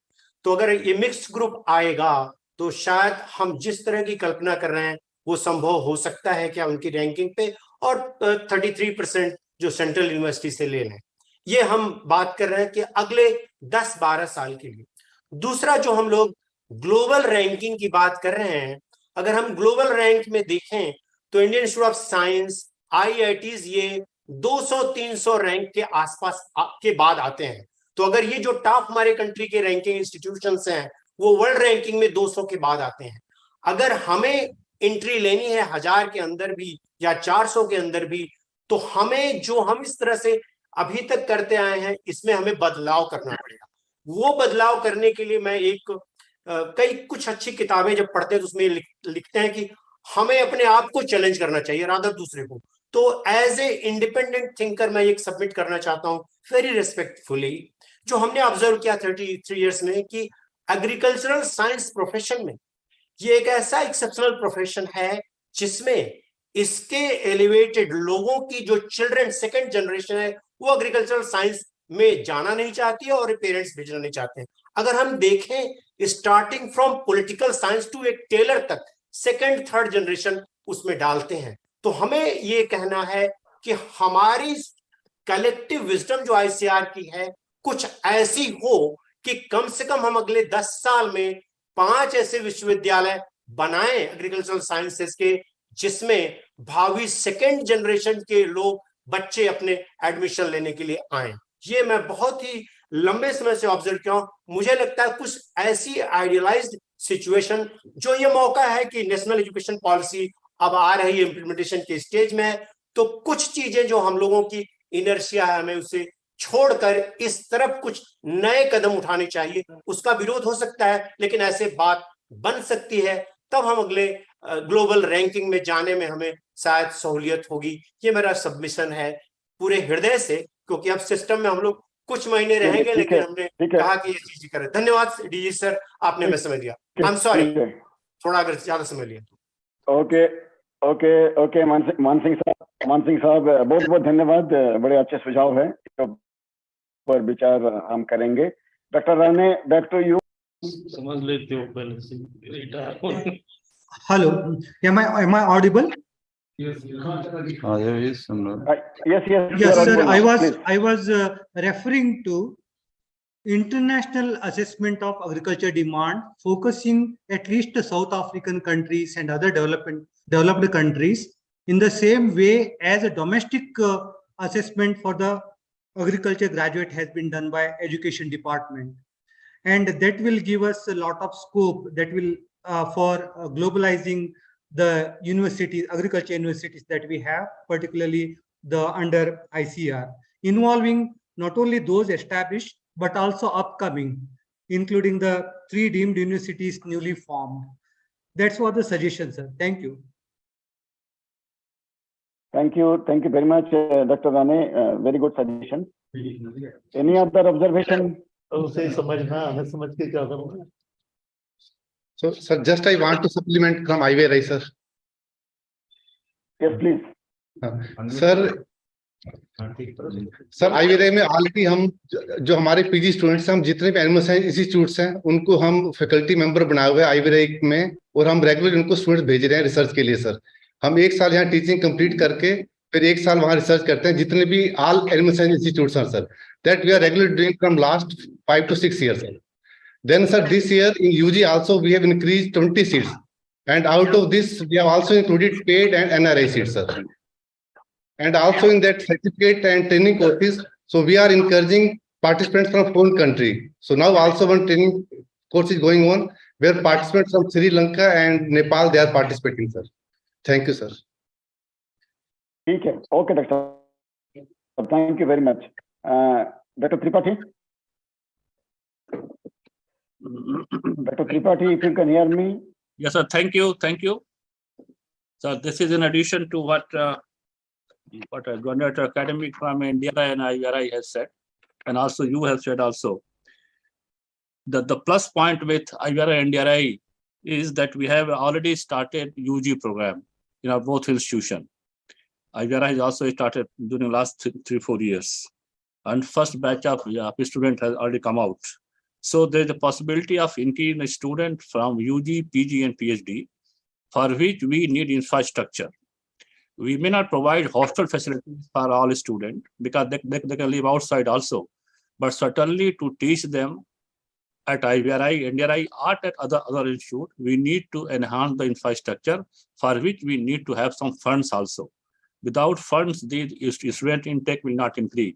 तो अगर ये मिक्स्ड ग्रुप आएगा तो शायद हम जिस तरह की कल्पना कर रहे हैं वो संभव हो सकता है क्या उनकी रैंकिंग पे, और 33% जो सेंट्रल यूनिवर्सिटी से ले लें. ये हम बात कर रहे हैं कि अगले 10-12 साल के लिए. दूसरा, जो हम लोग ग्लोबल रैंकिंग की बात कर रहे हैं, अगर हम ग्लोबल रैंक में देखें तो Indian institute of science, IITs ये 200-300 रैंक के आसपास के बाद आते हैं. तो अगर ये जो टॉप हमारे कंट्री के रैंकिंग इंस्टीट्यूशंस हैं वो वर्ल्ड रैंकिंग में 200 के बाद आते हैं, अगर हमें एंट्री लेनी है 1000 के अंदर भी या 400 के अंदर भी, तो हमें जो हम इस तरह से अभी तक करते आए हैं इसमें हमें बदलाव करना पड़ेगा। वो बदलाव करने के लिए मैं कई कुछ अच्छी किताबें जब पढ़ते हैं तो उसमें लिखते हैं कि हमें अपने आप को चैलेंज करना चाहिए रादर दूसरे को। तो एज ए इंडिपेंडेंट थिंकर मैं एक सबमिट करना चाहता हूं वेरी रेस्पेक्टफुली, जो हमने ऑब्जर्व किया 33 इयर्स में कि एग्रीकल्चरल साइंस प्रोफेशन में ये एक ऐसा एक्सेप्शनल प्रोफेशन है जिसमें इसके एलिवेटेड लोगों की जो चिल्ड्रन सेकंड जनरेशन है वो एग्रीकल्चरल साइंस में जाना नहीं चाहती है और पेरेंट्स भेजना नहीं चाहते हैं। अगर हम देखें starting from political science to एक टेलर तक सेकंड थर्ड जनरेशन उसमें डालते हैं, तो हमें ये कहना है कि हमारी कलेक्टिव विजडम जो ICAR की है कुछ ऐसी हो कि कम से कम हम अगले 10 साल में 5 ऐसे विश्वविद्यालय बनाएं एग्रीकल्चरल साइंसेस के जिसमें भावी सेकेंड जनरेशन के लोग बच्चे अपने एडमिशन लेने के लिए आए। ये मैं बहुत ही लंबे समय से ऑब्जर्व किया हूं। मुझे लगता है कुछ ऐसी आइडियलाइज्ड सिचुएशन जो ये मौका है कि नेशनल एजुकेशन पॉलिसी अब आ रही है इंप्लीमेंटेशन के स्टेज में है, तो कुछ चीजें जो हम लोगों की इनर्शिया है हमें उसे छोड़कर इस तरफ कुछ नए कदम उठाने चाहिए। उसका विरोध हो सकता है लेकिन ऐसे बात बन सकती है, तब हम अगले ग्लोबल रैंकिंग में जाने में हमें शायद सहूलियत होगी। ये मेरा सबमिशन है पूरे हृदय से, क्योंकि अब सिस्टम में हम लोग कुछ महीने रहेंगे लेकिन हमने कहा कि ये चीज करें। धन्यवाद डीजी सर, आपने हमें समय दिया। आई एम सॉरी थोड़ा अगर ज्यादा समय लिया। ओके ओके ओके मान सिंह साहब बहुत बहुत धन्यवाद, बड़े अच्छे सुझाव है पर विचार हम करेंगे। Doctor Rane back to you. समझ लेते हो पहले से। Hello, am I audible? Yes, sir. I was referring to international assessment of agriculture demand, focusing at least the South African countries and other developed countries in the same way as a domestic assessment for the agriculture graduate has been done by education department, and that will give us a lot of scope that will for globalizing the universities, agriculture universities that we have, particularly the under ICAR, involving not only those established but also upcoming, including the 3 deemed universities newly formed. That's what the suggestion, sir. Thank you. Thank you very much, Dr. Rane. Very good suggestion. Any other observation? उसे समझना, हमें समझ के क्या करूँगा? So, sir, just I want to supplement from ICAR, sir. Yes, please. Sir ICAR में already हम जो हमारे PG स्टूडेंट्स हैं, हम जितने भी एनिमल साइंस इंस्टीट्यूट्स हैं उनको हम फैकल्टी मेंबर बनाए हुए हैं ICAR में, और हम रेगुलर उनको स्टूडेंट्स भेज रहे हैं रिसर्च के लिए। सर हम 1 साल यहाँ टीचिंग कंप्लीट करके फिर 1 साल वहाँ रिसर्च करते हैं, जितने भी ऑल एनिमल साइंस इंस्टीट्यूट्स हैं sir, that we are regular doing from last 5 to 6 years. Then, sir, this year in UG also we have increased 20 seats, and out of this we have also included paid and NRI seats, sir. And also in that certificate and training courses, so we are encouraging participants from foreign country. So now also one training course is going on where participants from Sri Lanka and Nepal, they are participating, sir. Thank you, sir. ठीक है, okay, doctor. Thank you very much. Dr. Tripathi. Dr. Tripathi, if you can hear me. Yes, sir. Thank you. So this is in addition to what a graduate academic from India and ICAR has said, and also you have said also. The plus point with ICAR and ICAR is that we have already started UG program in our both institutions. ICAR has also started during the last 3-4 years, and first batch of student has already come out. So there's a possibility of increasing a student from UG, PG, and PhD, for which we need infrastructure. We may not provide hostel facilities for all students because they can live outside also, but certainly to teach them at ICAR, NDRI, or at other institute, we need to enhance the infrastructure, for which we need to have some funds also. Without funds, the student intake will not increase.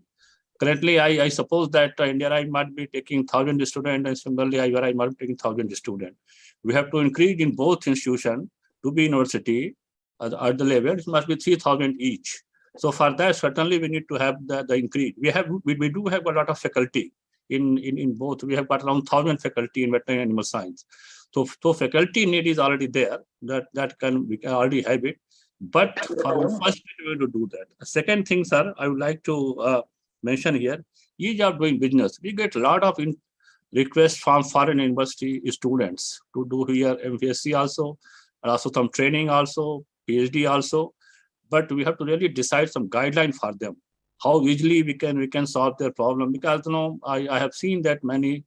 Currently, I suppose that NDRI might be taking 1,000 students, and similarly ICAR might be taking 1,000 students. We have to increase in both institutions to be university at the level, it must be 3,000 each. So for that, certainly we need to have the increase. We do have a lot of faculty in both. We have got around 1,000 faculty in veterinary animal science. So faculty need is already there. We can already have it. But for the first, we will do that. The second thing, sir, I would like to mention here, ease of doing business. We get a lot of requests from foreign university students to do here MPSC also, and also some training also, PhD also. But we have to really decide some guideline for them, how easily we can solve their problem. Because I have seen that many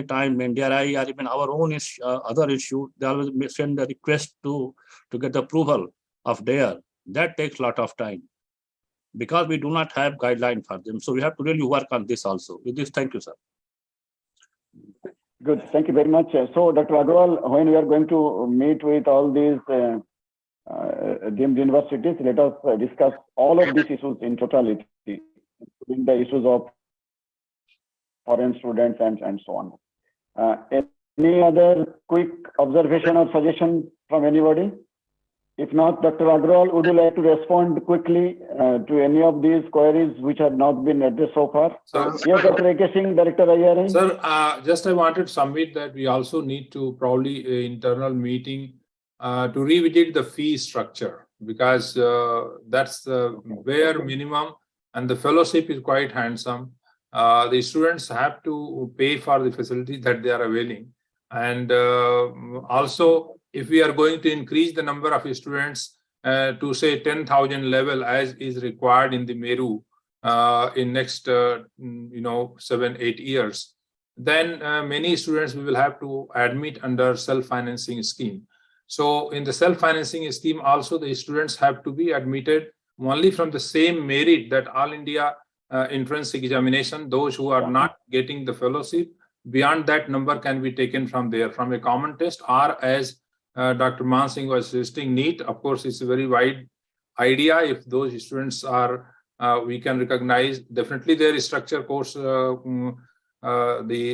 times when DRI or even our own other issue, they always send the request to get the approval of their. That takes a lot of time because we do not have guideline for them. So we have to really work on this also. With this, thank you, sir. Good, thank you very much. So, Dr. Agrawal, when we are going to meet with all these deemed universities, let us discuss all of these issues in totality, including the issues of foreign students and so on. Any other quick observation or suggestion from anybody? If not, Dr. Agrawal, would you like to respond quickly to any of these queries which have not been addressed so far? Yes, Dr. A.K. Singh, Director IRI. Sir, just I wanted to submit that we also need to probably internal meeting to revisit the fee structure, because that's the bare minimum and the fellowship is quite handsome. The students have to pay for the facility that they are availing. And also, if we are going to increase the number of students to say 10,000 level as is required in the Meru in next 7-8 years, then many students we will have to admit under self-financing scheme. So in the self-financing scheme also, the students have to be admitted only from the same merit that All India entrance examination. Those who are not getting the fellowship, beyond that number can be taken from there, from a common test, or as Dr. Man Singh was suggesting, NEET. Of course, it's a very wide idea. If those students are, we can recognize, definitely their structure course, the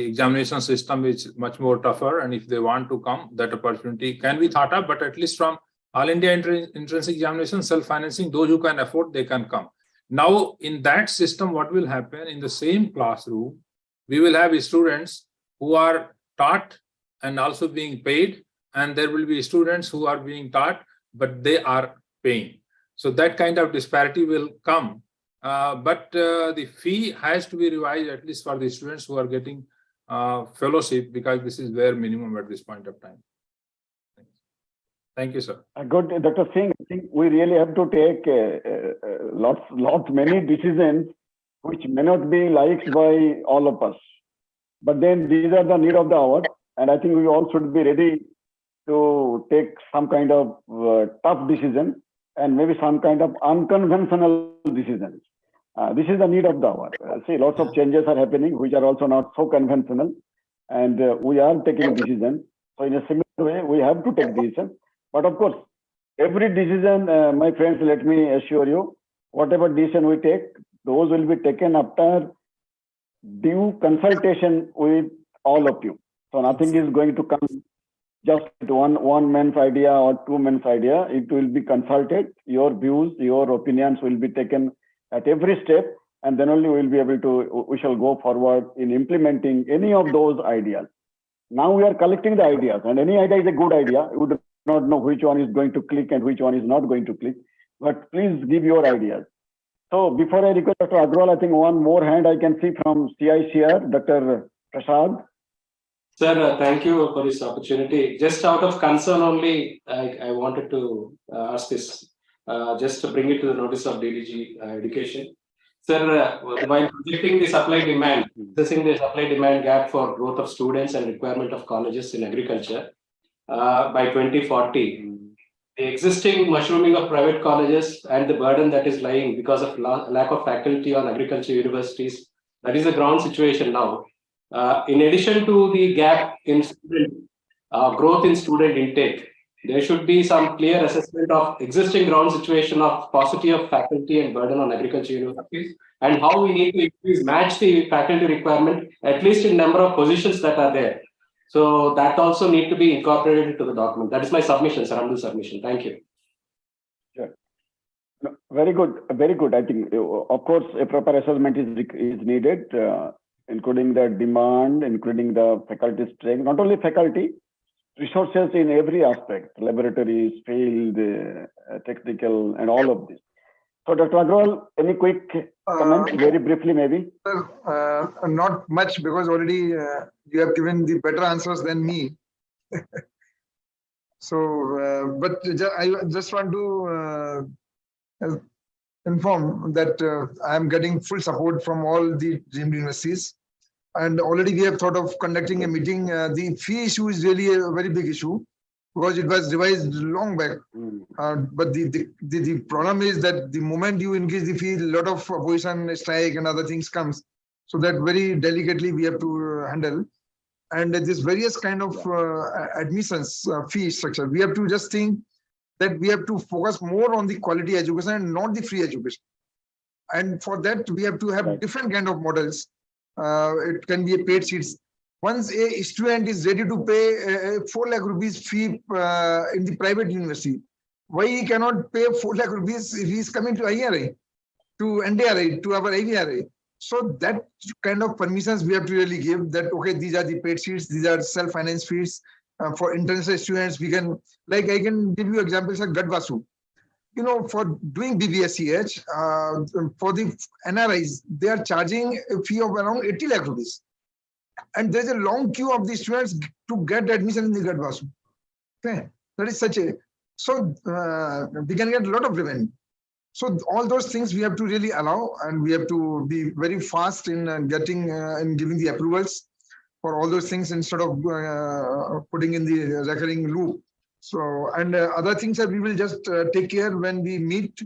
examination system is much more tougher. And if they want to come, that opportunity can be thought of. But at least from All India entrance examination, self-financing, those who can afford, they can come. Now, in that system, what will happen in the same classroom, we will have students who are taught and also being paid, and there will be students who are being taught, but they are paying. So that kind of disparity will come. But the fee has to be revised, at least for the students who are getting fellowship, because this is bare minimum at this point of time. Thank you, sir. Good, Dr. Singh. I think we really have to take many decisions which may not be liked by all of us. But then these are the need of the hour, and I think we all should be ready to take some kind of tough decision and maybe some kind of unconventional decisions. This is the need of the hour. See, lots of changes are happening, which are also not so conventional, and we are taking decisions. So in a similar way, we have to take decisions. But of course, every decision, my friends, let me assure you, whatever decision we take, those will be taken after due consultation with all of you. So nothing is going to come just one man's idea or two men's idea. It will be consulted. Your views, your opinions will be taken at every step, and then only we shall go forward in implementing any of those ideas. Now we are collecting the ideas, and any idea is a good idea. You do not know which one is going to click and which one is not going to click, but please give your ideas. So before I request Dr. Agrawal, I think one more hand I can see from CICR, Dr. Prasad. Sir, thank you for this opportunity. Just out of concern only, I wanted to ask this, just to bring it to the notice of DDG Education. Sir, while projecting the supply-demand, assessing the supply-demand gap for growth of students and requirement of colleges in agriculture by 2040, the existing mushrooming of private colleges and the burden that is lying because of lack of faculty on agriculture universities, that is the ground situation now. In addition to the gap in growth in student intake, there should be some clear assessment of existing ground situation of paucity of faculty and burden on agriculture universities, and how we need to match the faculty requirement, at least in number of positions that are there. So that also need to be incorporated into the document. That is my submission, sir, humble submission. Thank you. Sure. No, very good, very good. I think, of course, a proper assessment is needed, including the demand, including the faculty strength, not only faculty, resources in every aspect, laboratories, field, technical, and all of this. So, Dr. Agrawal, any quick comment, very briefly, maybe? Not much, because already you have given the better answers than me. So, but I just want to inform that I am getting full support from all the dream universities. And already we have thought of conducting a meeting. The fee issue is really a very big issue, because it was revised long back. But the problem is that the moment you increase the fee, a lot of opposition, strike and other things comes. So that very delicately we have to handle. And this various kind of admissions fee structure, we have to just think that we have to focus more on the quality education and not the free education. And for that, we have to have different kind of models. It can be a paid seats. Once a student is ready to pay 4 lakh rupees fee in the private university, why he cannot pay 4 lakh rupees if he is coming to IRA, to NDRI, to our IVRA? So that kind of permissions we have to really give, that, okay, these are the paid seats, these are self-finance fees. For international students, we can, like, I can give you examples like Gadvasu. You know, for doing BBSCH, for the NRIs, they are charging a fee of around 80 lakh rupees. And there's a long queue of the students to get admission in the Gadvasu. Okay, that is such a, so we can get a lot of revenue. So all those things we have to really allow, and we have to be very fast in getting and giving the approvals for all those things, instead of putting in the recurring loop. So, and other things that we will just take care when we meet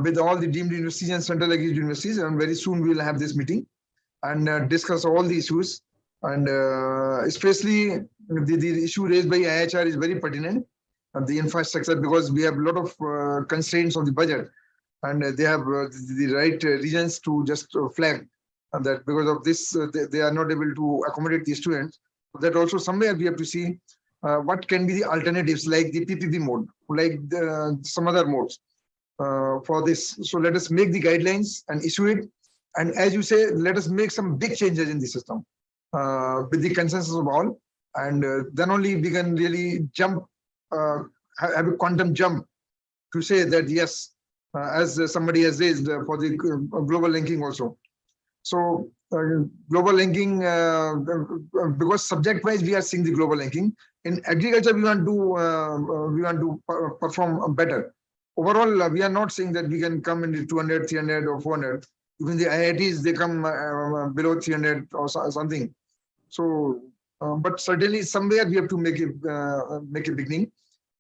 with all the deemed universities and central agreed universities, and very soon we will have this meeting and discuss all the issues. And especially the issue raised by IHR is very pertinent, the infrastructure, because we have a lot of constraints on the budget, and they have the right reasons to just flag that because of this, they are not able to accommodate the students. That also somewhere we have to see what can be the alternatives, like the PPP mode, like some other modes for this. So let us make the guidelines and issue it. And as you say, let us make some big changes in the system with the consensus of all. And then only we can really jump, have a quantum jump to say that, yes, as somebody has raised for the global ranking also. So global ranking, because subject-wise we are seeing the global ranking. In agriculture, we want to perform better. Overall, we are not saying that we can come in 200, 300, or 400. Even the IITs, they come below 300 or something. So, but certainly somewhere we have to make a beginning.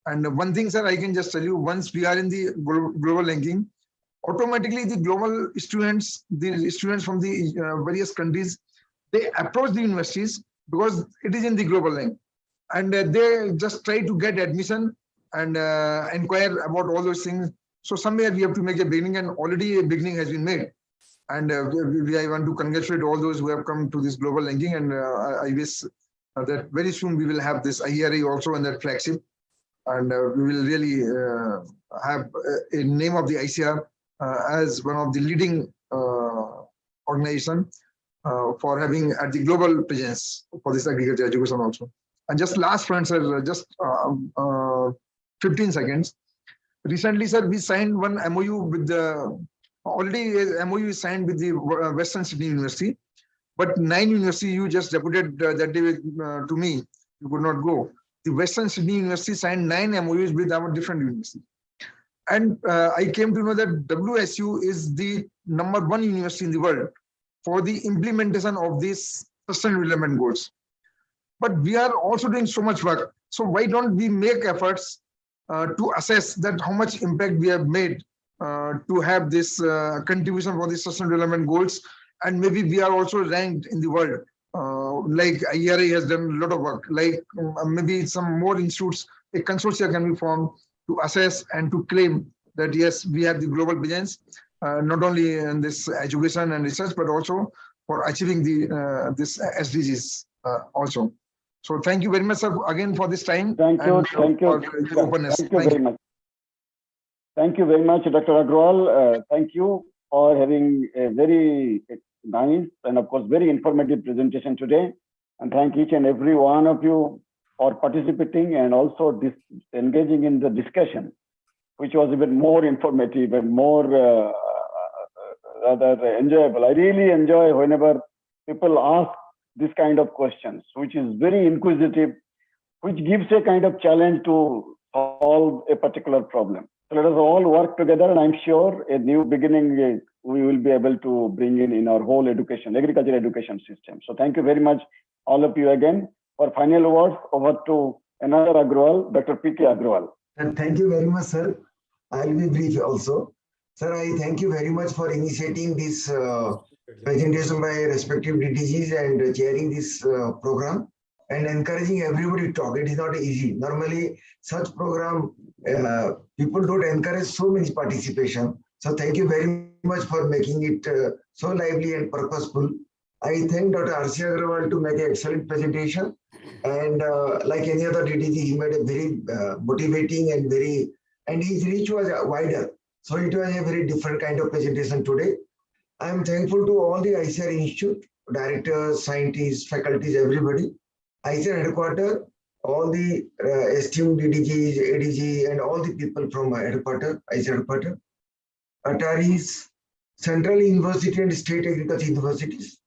And one thing, sir, I can just tell you, once we are in the global ranking, automatically the global students, the students from the various countries, they approach the universities because it is in the global rank, and they just try to get admission and inquire about all those things. So somewhere we have to make a beginning, and already a beginning has been made. And I want to congratulate all those who have come to this global ranking, and I wish that very soon we will have this IRA also in that flagship, and we will really have a name of the ICAR as one of the leading organization for having at the global presence for this agriculture education also. And just last point, sir, just 15 seconds. Recently, sir, we signed one MOU with the, already a MOU is signed with the Western Sydney University, but 9 universities you just deputed that day to me, you could not go. The Western Sydney University signed 9 MOUs with our different universities. And I came to know that WSU is the #1 university in the world for the implementation of these sustainable development goals. But we are also doing so much work. So why don't we make efforts to assess that how much impact we have made to have this contribution for the sustainable development goals, and maybe we are also ranked in the world. Like IRA has done a lot of work, like maybe some more institutes, a consortia can be formed to assess and to claim that, yes, we have the global presence, not only in this education and research, but also for achieving the this SDGs also. So thank you very much, sir, again for this time. Thank you. And Thank you. for your openness. Thank you very much. Thank you very much, Dr. Agrawal. Thank you for having a very nice and, of course, very informative presentation today. And thank each and every one of you for participating and also engaging in the discussion, which was even more informative and more rather enjoyable. I really enjoy whenever people ask this kind of questions, which is very inquisitive, which gives a kind of challenge to solve a particular problem. So let us all work together, and I'm sure a new beginning we will be able to bring in our whole education, agriculture education system. So thank you very much, all of you again. For final words, over to another Agrawal, Dr. P.K. Agrawal. And thank you very much, sir. I'll be brief also. Sir, I thank you very much for initiating this presentation by respective DDGs and chairing this program and encouraging everybody to talk. It is not easy. Normally, such program, people don't encourage so many participation. So thank you very much for making it so lively and purposeful. I thank Dr.R.C. Agrawal to make an excellent presentation. And like any other DDG, he made a very motivating and his reach was wider. So it was a very different kind of presentation today. I am thankful to all the ICAR Institute, directors, scientists, faculties, everybody. ICAR headquarters, all the esteemed DDGs, ADG, and all the people from headquarters, ICAR headquarters, Ataris, Central University and State Agriculture Universities,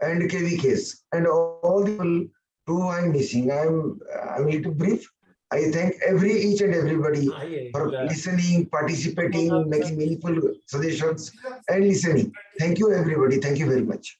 and KVKs, and all the people who I'm missing. I'm a little brief. I thank each and everybody for listening, participating, making meaningful suggestions, and listening. Thank you, everybody. Thank you very much.